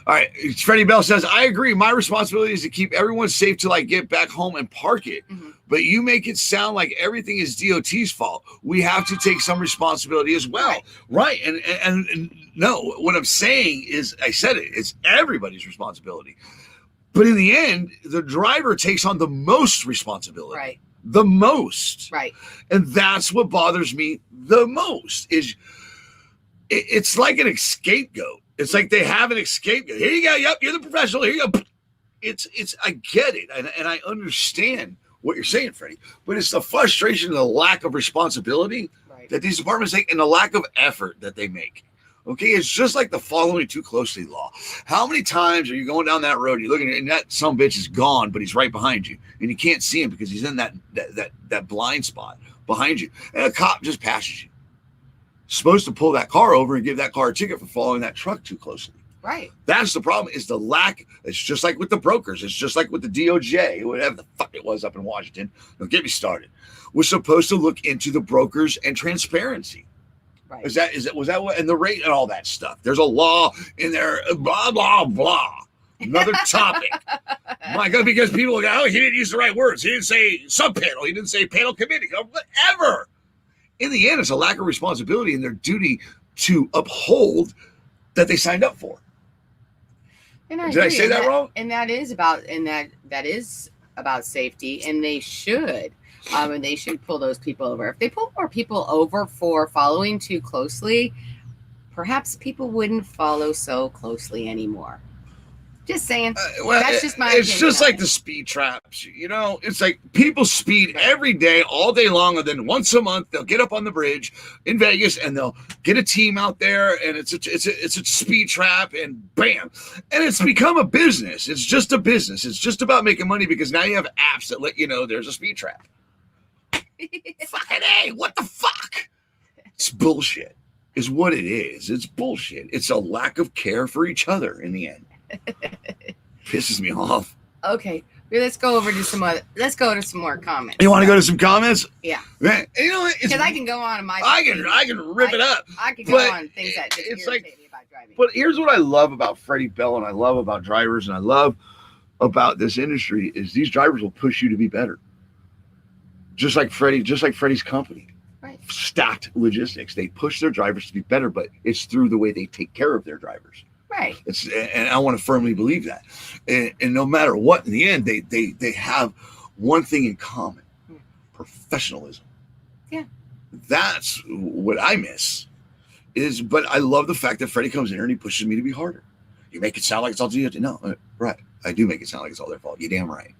All right. Freddie Bell says, I agree. My responsibility is to keep everyone safe till I get back home and park it. Mm-hmm. But you make it sound like everything is DOT's fault. We have to take some responsibility as well. Right. And no, what I'm saying is, I said it, it's everybody's responsibility. But in the end, the driver takes on the most responsibility. Right. The most. Right. And that's what bothers me the most. It's like an scapegoat. It's like they have an scapegoat. Here you go. Yep, you're the professional. Here you go. I get it. And I understand what you're saying, Freddie. But it's the frustration and the lack of responsibility that these departments take, and the lack of effort that they make. Okay, it's just like the following too closely law. How many times are you going down that road, you're looking at it, and that sumbitch is gone, but he's right behind you, and you can't see him because he's in that blind spot behind you, and a cop just passes you. Supposed to pull that car over and give that car a ticket for following that truck too closely. Right. That's the problem, is the lack. It's just like with the brokers. It's just like with the DOJ, whatever the fuck it was up in Washington. Don't get me started. We're supposed to look into the brokers and transparency. Right. Was that what, and the rate and all that stuff? There's a law in there, blah, blah, blah. Another topic. My God, because people go, oh, he didn't use the right words. He didn't say subpanel. He didn't say panel committee. Whatever. In the end, it's a lack of responsibility in their duty to uphold that they signed up for. And I Did I say that wrong? And that is about safety, and they should. And they should pull those people over. If they pull more people over for following too closely, perhaps people wouldn't follow so closely anymore. Just saying. That's just my It's opinion just on like it. the speed traps. It's like people speed every day, all day long, and then once a month they'll get up on the bridge in Vegas and they'll get a team out there, and it's a speed trap, and bam, and it's become a business. It's just a business. It's just about making money because now you have apps that let you know there's a speed trap. Fucking A, what the fuck? It's bullshit, is what it is. It's bullshit. It's a lack of care for each other in the end. Pisses me off. Okay, let's go to some more comments. You want to go to some comments? Yeah. Man, Because I can go on in my. I can rip it up. I can go But on things that just it's irritate like- me about driving. But here's what I love about Freddie Bell, and I love about drivers, and I love about this industry is these drivers will push you to be better. Just like Freddie's company. Right. Stacked Logistics. They push their drivers to be better, but it's through the way they take care of their drivers. Right. And I want to firmly believe that. And no matter what, in the end, they have one thing in common: professionalism. Yeah. That's what I miss. But I love the fact that Freddie comes in here and he pushes me to be harder. You make it sound like it's all you. No, right. I do make it sound like it's all their fault. You're damn right.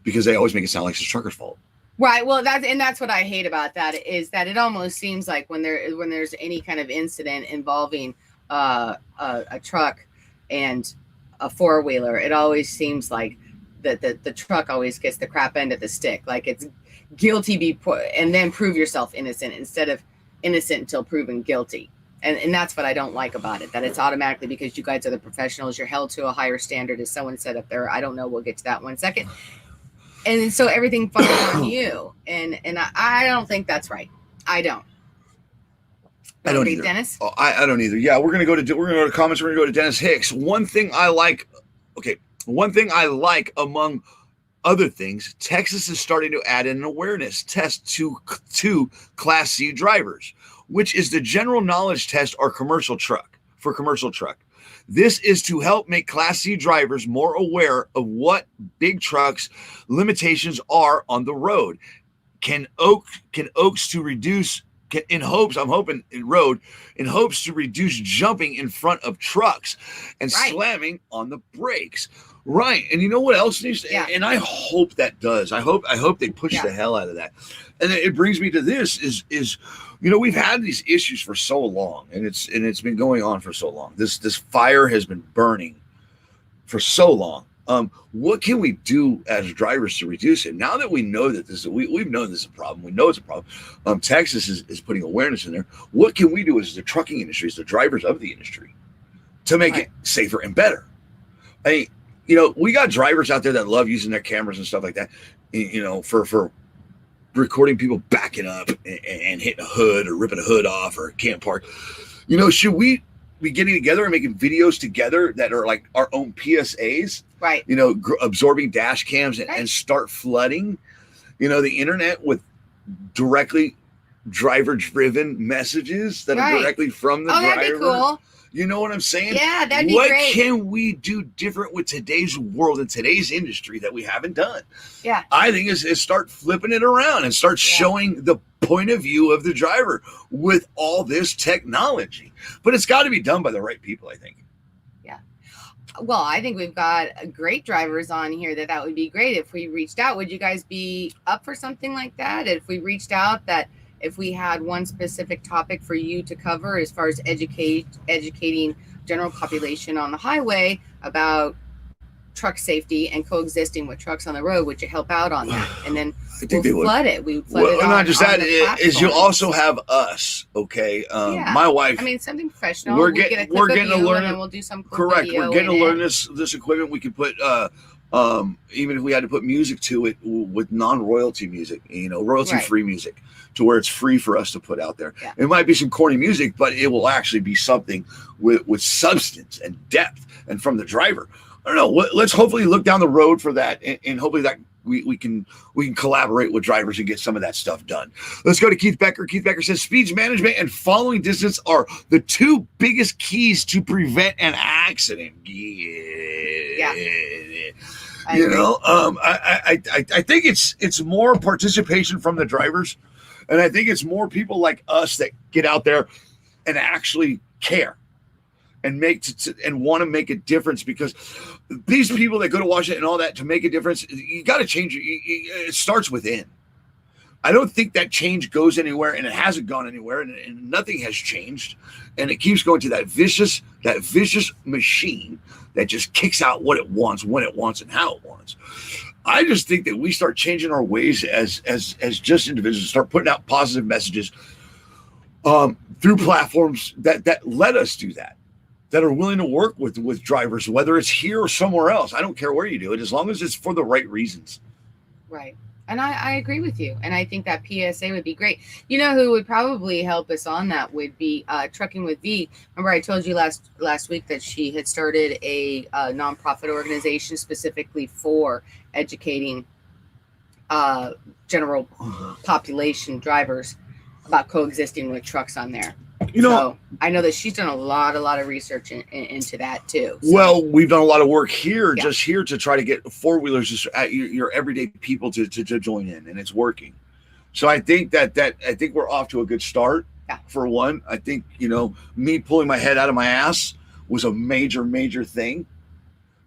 Because they always make it sound like it's the trucker's fault. Right. Well, that's what I hate about that is that it almost seems like when there's any kind of incident involving a truck and a four-wheeler, it always seems like the truck always gets the crap end of the stick. Like it's guilty and then prove yourself innocent instead of innocent until proven guilty. And that's what I don't like about it, that it's automatically because you guys are the professionals, you're held to a higher standard, as someone said up there. I don't know. We'll get to that one second. And so everything falls on you. And I don't think that's right. I don't. I don't agree, either. Dennis? Oh, I don't either. Yeah, we're gonna go to comments. We're gonna go to Dennis Hicks. One thing I like among other things, Texas is starting to add an awareness test to Class C drivers, which is the general knowledge test for commercial truck. This is to help make Class C drivers more aware of what big trucks limitations are on the road. In hopes to reduce jumping in front of trucks and slamming on the brakes. Right. And you know what else needs to, and I hope that does. I hope they push the hell out of that. And it brings me to this is we've had these issues for so long, and it's been going on for so long. This fire has been burning for so long. What can we do as drivers to reduce it? Now that we know that we've known this is a problem. We know it's a problem. Texas is putting awareness in there. What can we do as the trucking industry, as the drivers of the industry, to make it safer and better? I mean, we got drivers out there that love using their cameras and stuff like that, for recording people backing up and hitting a hood or ripping a hood off or can't park. Should we be getting together and making videos together that are like our own PSAs? Right. Absorbing dash cams and start flooding, the internet with directly driver-driven messages that are directly from the driver. That'd be cool. You know what I'm saying? Yeah, that'd be great. What great. can we do different with today's world and today's industry that we haven't done? Yeah. I think is start flipping it around and start showing the point of view of the driver with all this technology. But it's got to be done by the right people, I think. Yeah. Well, I think we've got great drivers on here that would be great. If we reached out, would you guys be up for something like that? If we reached out, if we had one specific topic for you to cover as far as educating general population on the highway about truck safety and coexisting with trucks on the road, would you help out on that? And then we'll flood it. We would flood it. Not just that, is you also have us, okay? My wife. I mean, something professional. We're getting to learn. And then we'll do some cool correct. video We're getting to learn it. this equipment. We could put even if we had to put music to it with non-royalty music, royalty-free music, to where it's free for us to put out there. Yeah. It might be some corny music, but it will actually be something with substance and depth and from the driver. I don't know. Let's hopefully look down the road for that, and hopefully that we can collaborate with drivers and get some of that stuff done. Let's go to Keith Becker. Keith Becker says speed management and following distance are the two biggest keys to prevent an accident. Yeah. I think it's more participation from the drivers, and I think it's more people like us that get out there and actually care and and want to make a difference, because these people that go to Washington and all that to make a difference, you got to change it. It starts within. I don't think that change goes anywhere, and it hasn't gone anywhere, and nothing has changed, and it keeps going to that vicious machine that just kicks out what it wants, when it wants, and how it wants. I just think that we start changing our ways as just individuals, start putting out positive messages through platforms that let us do that are willing to work with drivers, whether it's here or somewhere else. I don't care where you do it, as long as it's for the right reasons. Right. And I agree with you. And I think that PSA would be great. You know who would probably help us on that would be Trucking with V. Remember, I told you last week that she had started a nonprofit organization specifically for educating general population drivers about coexisting with trucks on there. You know, so I know that she's done a lot of research into that too. So. Well, we've done a lot of work here, just here to try to get four-wheelers, your everyday people to join in, and it's working. So I think that we're off to a good start. Yeah. For one, I think, me pulling my head out of my ass was a major thing,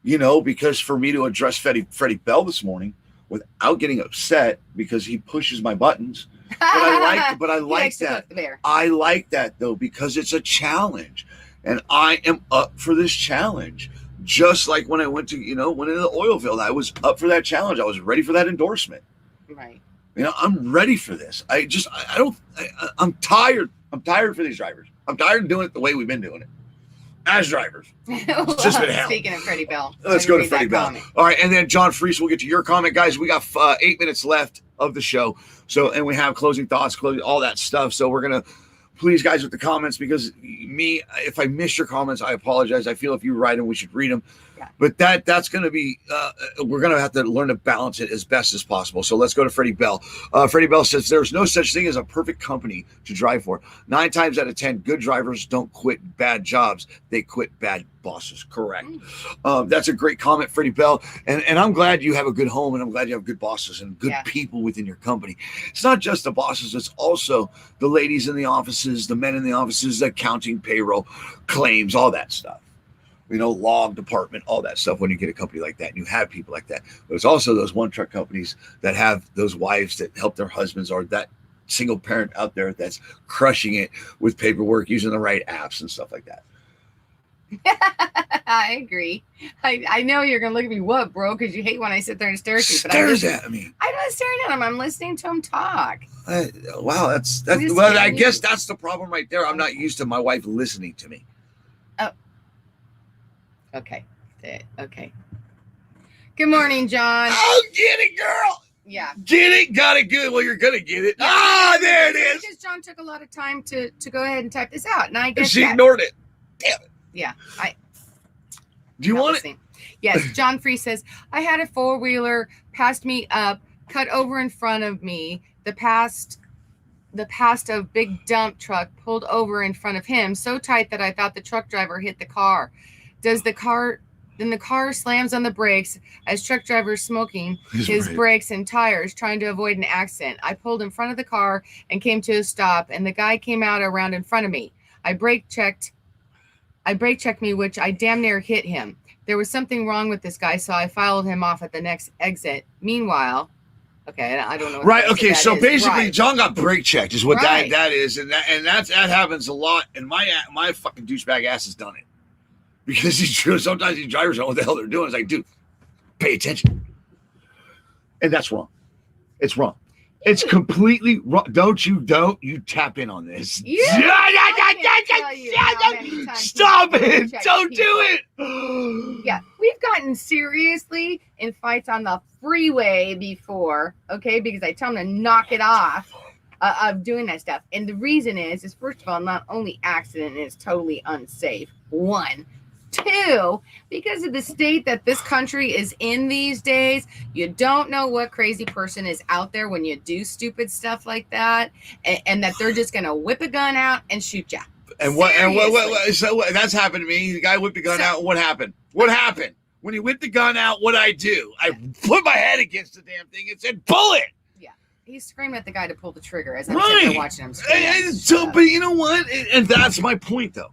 because for me to address Freddie Bell this morning without getting upset because he pushes my buttons. But I like that. I like that though, because it's a challenge, and I am up for this challenge. Just like when I went into the oil field, I was up for that challenge. I was ready for that endorsement. Right. I'm ready for this. I'm tired. I'm tired for these drivers. I'm tired of doing it the way we've been doing it as drivers. It's just been hell. Speaking of Freddie Bell, let's go to Freddie Bell. All right, and then John Freese, we'll get to your comment, guys. We got 8 minutes left of the show. So, and we have closing thoughts, all that stuff. So we're going to please, guys, with the comments, because if I miss your comments, I apologize. I feel if you write them, we should read them. Yeah. But that's going to be, we're going to have to learn to balance it as best as possible. So let's go to Freddie Bell. Freddie Bell says, there's no such thing as a perfect company to drive for. 9 times out of 10, good drivers don't quit bad jobs. They quit bad bosses. Correct. That's a great comment, Freddie Bell. And I'm glad you have a good home, and I'm glad you have good bosses and good people within your company. It's not just the bosses. It's also the ladies in the offices, the men in the offices, accounting, payroll, claims, all that stuff. Log department, all that stuff when you get a company like that and you have people like that. But it's also those one truck companies that have those wives that help their husbands, or that single parent out there that's crushing it with paperwork, using the right apps and stuff like that. I agree. I know you're going to look at me, what, bro? Because you hate when I sit there and stare at you. But Stares at me. I'm not staring at him. I'm listening to him talk. Wow, that's well, I guess that's the problem right there. I'm not used to my wife listening to me. Oh. Okay. Good morning, John. Oh, get it, girl. Yeah. Get it. Got it good. Well, you're going to get it. Yeah, there it is. Because John took a lot of time to go ahead and type this out. And I guess she ignored it. Damn it. Yeah. Do you want it? Yes. John Free says, I had a 4-wheeler passed me up, cut over in front of me. The past of big dump truck pulled over in front of him so tight that I thought the truck driver hit the car. Then the car slams on the brakes as truck driver smoking his brakes and tires, trying to avoid an accident. I pulled in front of the car and came to a stop, and the guy came out around in front of me. I brake checked me, which I damn near hit him. There was something wrong with this guy, so I followed him off at the next exit. Meanwhile, okay, I don't know. Right. Okay. So basically, John got brake checked, is what that is, and that happens a lot. And my fucking douchebag ass has done it, because sometimes these drivers don't know what the hell they're doing. It's like, dude, pay attention, and that's wrong. It's wrong. It's completely wrong. Don't you tap in on this. Stop it. Don't do it. Yeah. We've gotten seriously in fights on the freeway before, okay? Because I tell them to knock it off of doing that stuff. And the reason is first of all, not only accident is totally unsafe. 1. 2, because of the state that this country is in these days, you don't know what crazy person is out there when you do stupid stuff like that, and that they're just going to whip a gun out and shoot you. And so that's happened to me. The guy whipped the gun out. What happened? What happened? When he whipped the gun out, what'd I do? I put my head against the damn thing and said, pull it. Yeah. He's screaming at the guy to pull the trigger as I'm sitting there watching him scream. But you know what? And that's my point, though.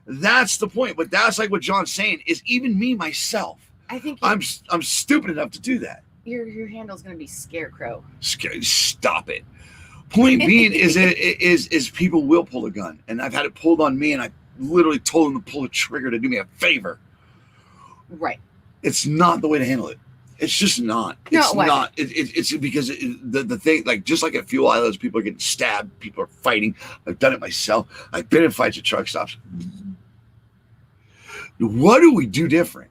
That's the point. But that's like what John's saying is even me, myself, I think I'm stupid enough to do that. your handle's going to be Scarecrow. Stop it. Point being is people will pull a gun, and I've had it pulled on me, and I literally told them to pull a trigger to do me a favor. Right. It's not the way to handle it. It's just not. It's not. It's because the thing, like just like at fuel islands, people are getting stabbed, people are fighting. I've done it myself. I've been in fights at truck stops. What do we do different?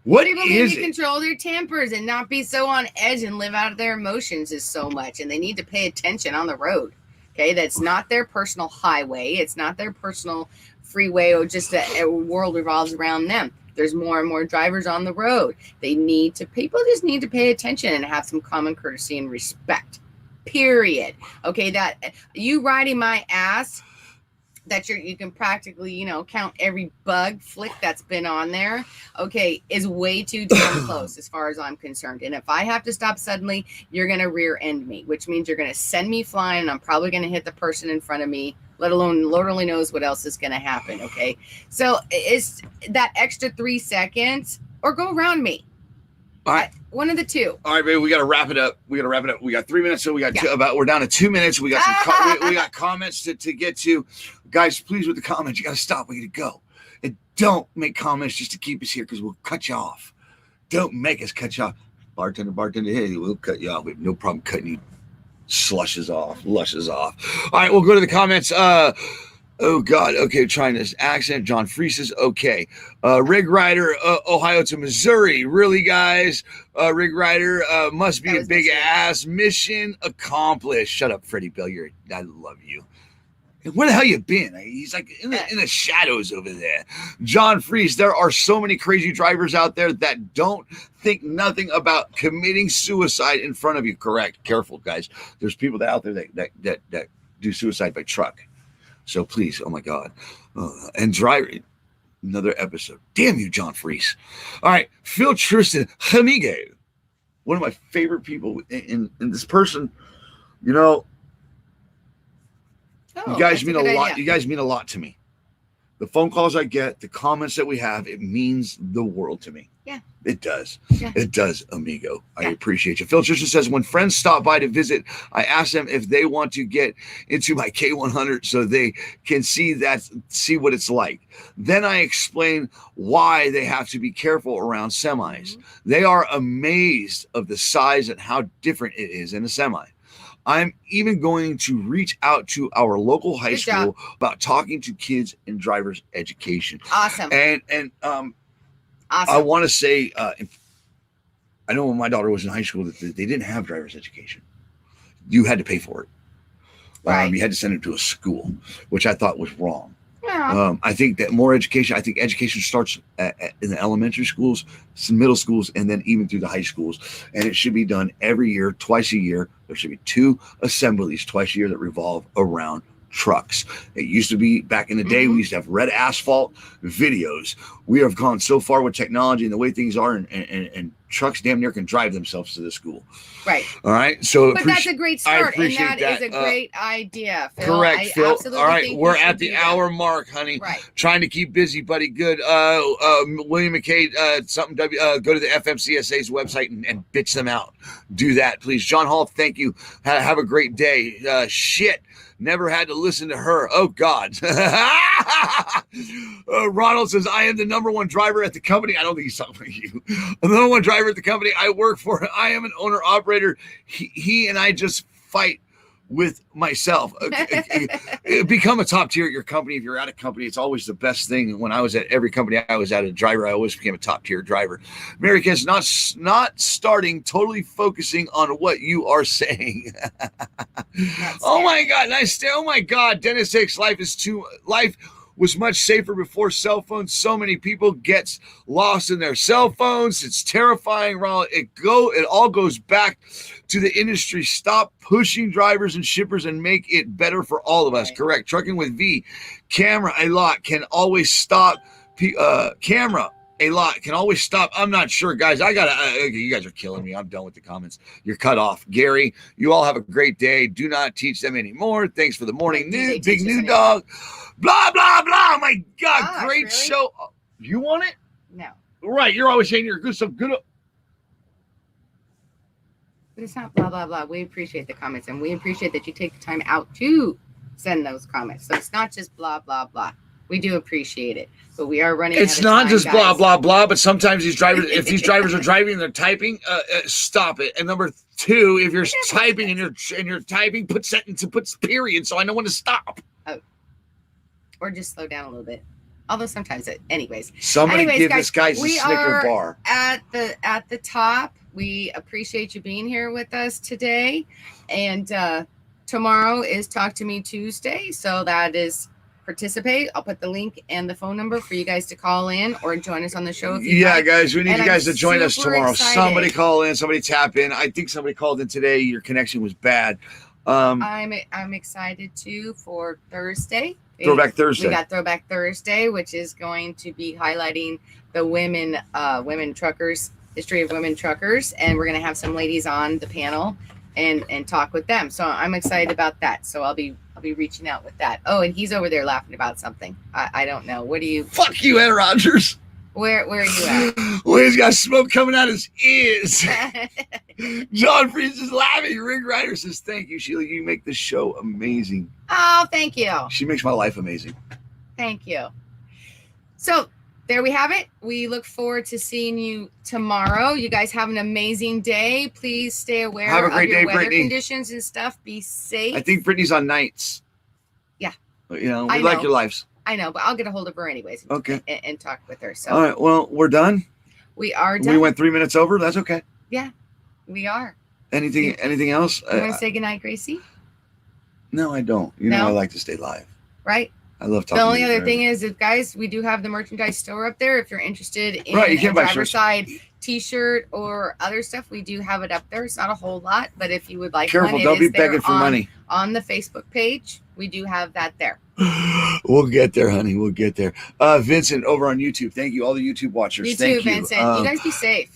What people is need to control their tempers and not be so on edge and live out of their emotions is so much, and they need to pay attention on the road. Okay, that's not their personal highway. It's not their personal freeway, or just a world revolves around them. There's more and more drivers on the road. People just need to pay attention and have some common courtesy and respect. Period. Okay, that you riding my ass, that you can practically, count every bug flick that's been on there, okay, is way too damn close as far as I'm concerned. And if I have to stop suddenly, you're going to rear end me, which means you're going to send me flying, and I'm probably going to hit the person in front of me, let alone Lord only knows what else is going to happen, okay? So it's that extra 3 seconds, or go around me. All right. One of the two. All right, baby, we got to wrap it up. We got 3 minutes, so we got we're down to 2 minutes. We got some we got comments to get to. Guys, please, with the comments, you got to stop. We got to go. And don't make comments just to keep us here, because we'll cut you off. Don't make us cut you off. Bartender, hey, we'll cut you off. We have no problem cutting you lushes off. All right, we'll go to the comments. Oh God. Okay, trying this accent. John Freese is okay. Rig Rider, Ohio to Missouri. Really, guys? Rig Rider must be a big ass. Mission accomplished. Shut up, Freddie Bell. I love you. Where the hell you been? He's like in the shadows over there. John Freese, there are so many crazy drivers out there that don't think nothing about committing suicide in front of you. Correct. Careful, guys. There's people out there that do suicide by truck. So please, oh my God. And driving. Another episode. Damn you, John Freese. All right. Phil Tristan Hamige. One of my favorite people in this person, you guys mean a lot. Idea. You guys mean a lot to me. The phone calls I get, the comments that we have, it means the world to me. Yeah. It does. Yeah. It does, amigo. I appreciate you. Phil Tristan says, when friends stop by to visit, I ask them if they want to get into my K100 so they can see what it's like. Then I explain why they have to be careful around semis. Mm-hmm. They are amazed of the size and how different it is in a semi. I'm even going to reach out to our local high school about talking to kids in driver's education. Awesome. And awesome. I want to say, I know when my daughter was in high school that they didn't have driver's education. You had to pay for it. Right. You had to send it to a school, which I thought was wrong. Yeah. I think that more education, education starts in the elementary schools, some middle schools, and then even through the high schools. And it should be done every year, twice a year. There should be 2 assemblies twice a year that revolve around trucks. It used to be back in the day, we used to have red asphalt videos. We have gone so far with technology and the way things are, and trucks damn near can drive themselves to the school. Right. All right. So, but that's a great start, and that is a great idea, Phil. Correct, Phil. Absolutely. All right, we're at the hour mark, honey. Right. Trying to keep busy, buddy. Good. William McKay, go to the FMCSA's website and bitch them out. Do that, please. John Hall, thank you. Have a great day. Shit. Never had to listen to her. Oh, God. Ronald says, I am the number one driver at the company. I don't think he's talking about you. The number one driver at the company I work for. I am an owner-operator. He and I just fight with myself. Become a top tier at your company. If you're at a company, it's always the best thing. When I was at every company I was at, a driver, I always became a top tier driver. Mary K's not starting, totally focusing on what you are saying. Oh my God. Nice. Oh my God. Dennis Hicks, life was much safer before cell phones. So many people get lost in their cell phones. It's terrifying. It all goes back to the industry. Stop pushing drivers and shippers and make it better for all of us. Right. Correct. Trucking with V. Camera a lot can always stop. Camera A lot can always stop. I'm not sure, guys. You guys are killing me. I'm done with the comments. You're cut off. Gary, you all have a great day. Do not teach them anymore. Thanks for the morning news. Big new dog. Blah, blah, blah. Oh my God. Great really? Show. You want it? No. Right. You're always saying you're good. So good. But it's not blah, blah, blah. We appreciate the comments, and we appreciate that you take the time out to send those comments. So it's not just blah, blah, blah. We do appreciate it, but we are running. It's not just blah, blah, blah, but sometimes these drivers, if these drivers are driving and they're typing, stop it. And number two, if you're typing and you're typing, put sentence, put period, so I know when to stop. Oh. Or just slow down a little bit. Although sometimes anyways, give guys, this guy a Snicker bar. At the top. We appreciate you being here with us today. And tomorrow is Talk to Me Tuesday. So that is participate. I'll put the link and the phone number for you guys to call in or join us on the show. If you like. Guys, we need you guys to join us tomorrow. Excited. Somebody call in, somebody tap in. I think somebody called in today. Your connection was bad. I'm excited too for Thursday. Throwback Thursday. We got Throwback Thursday, which is going to be highlighting the women truckers, history of women truckers, and we're going to have some ladies on the panel and talk with them. So I'm excited about that. So I'll be reaching out with that. Oh, and he's over there laughing about something. I don't know. What do you? Fuck you, Ed Rogers. Where are you at? Well, he's got smoke coming out his ears. John Freeze is laughing. Rig Rider says, "Thank you, Sheila. You make this show amazing." Oh, thank you. She makes my life amazing. Thank you. So there we have it. We look forward to seeing you tomorrow. You guys have an amazing day. Please stay aware have a great of your day, weather Brittany. Conditions and stuff. Be safe. I think Brittany's on nights. Yeah. We like your lives. I know, but I'll get a hold of her anyways. Okay. And talk with her. So. All right. Well, we're done. We are done. We went 3 minutes over. That's okay. Yeah, we are. Anything else? You want to say goodnight, Gracie? No, I don't. I like to stay live. Right. I love talking. The only other thing is, guys, we do have the merchandise store up there. If you're interested in you can buy driver's side T-shirt or other stuff, we do have it up there. It's not a whole lot, but if you would like Careful, one, don't be begging for money. On the Facebook page, we do have that there. We'll get there, honey. We'll get there. Vincent over on YouTube. Thank you, all the YouTube watchers. You Thank too, Vincent. You guys be safe.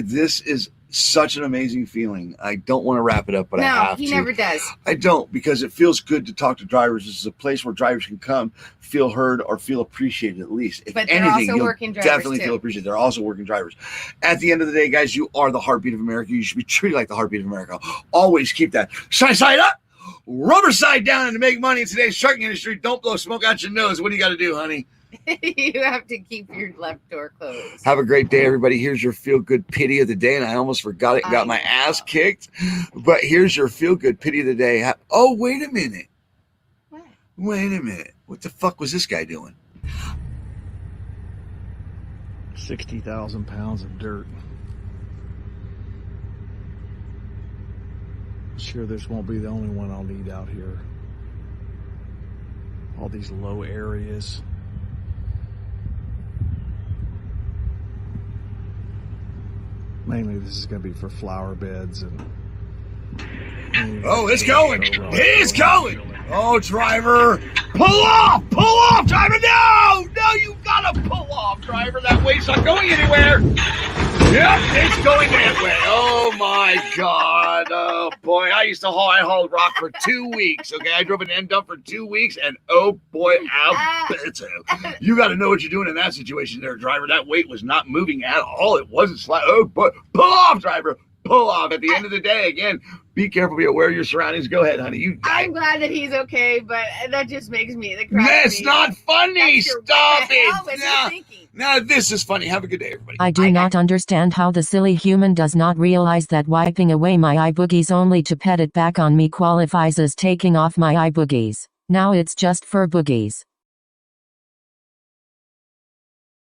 This is such an amazing feeling. I don't want to wrap it up, but I have to. No, he never does. I don't, because it feels good to talk to drivers. This is a place where drivers can come, feel heard, or feel appreciated at least. If but they're anything, also you'll working drivers definitely too. feel appreciated. They're also working drivers. At the end of the day, guys, you are the heartbeat of America. You should be treated like the heartbeat of America. Always keep that side up, rubber side down, and to make money in today's trucking industry, don't blow smoke out your nose. What do you got to do, honey? You have to keep your left door closed. Have a great day, everybody. Here's your feel-good pity of the day, and I almost forgot it. Got my ass kicked. But here's your feel-good pity of the day. Oh, wait a minute. What? Wait a minute. What the fuck was this guy doing? 60,000 pounds of dirt. Sure, this won't be the only one I'll need out here. All these low areas. Mainly this is going to be for flower beds and... Oh, it's going. He's going. Oh, driver. Pull off. Pull off, driver. No, you got to pull off, driver. That weight's not going anywhere. Yep, it's going that way. Oh, my God. Oh, boy. I hauled rock for 2 weeks, okay? I drove an end dump for 2 weeks, and oh, boy, you got to know what you're doing in that situation there, driver. That weight was not moving at all. It wasn't sliding. Oh, boy. Pull off, driver. Pull off. At the end of the day, again, be careful, be aware of your surroundings. Go ahead, honey. I'm glad that he's okay, but that just makes me the That's not funny. Stop it. Now this is funny. Have a good day, everybody. I do not understand how the silly human does not realize that wiping away my eye boogies only to pet it back on me qualifies as taking off my eye boogies. Now it's just fur boogies.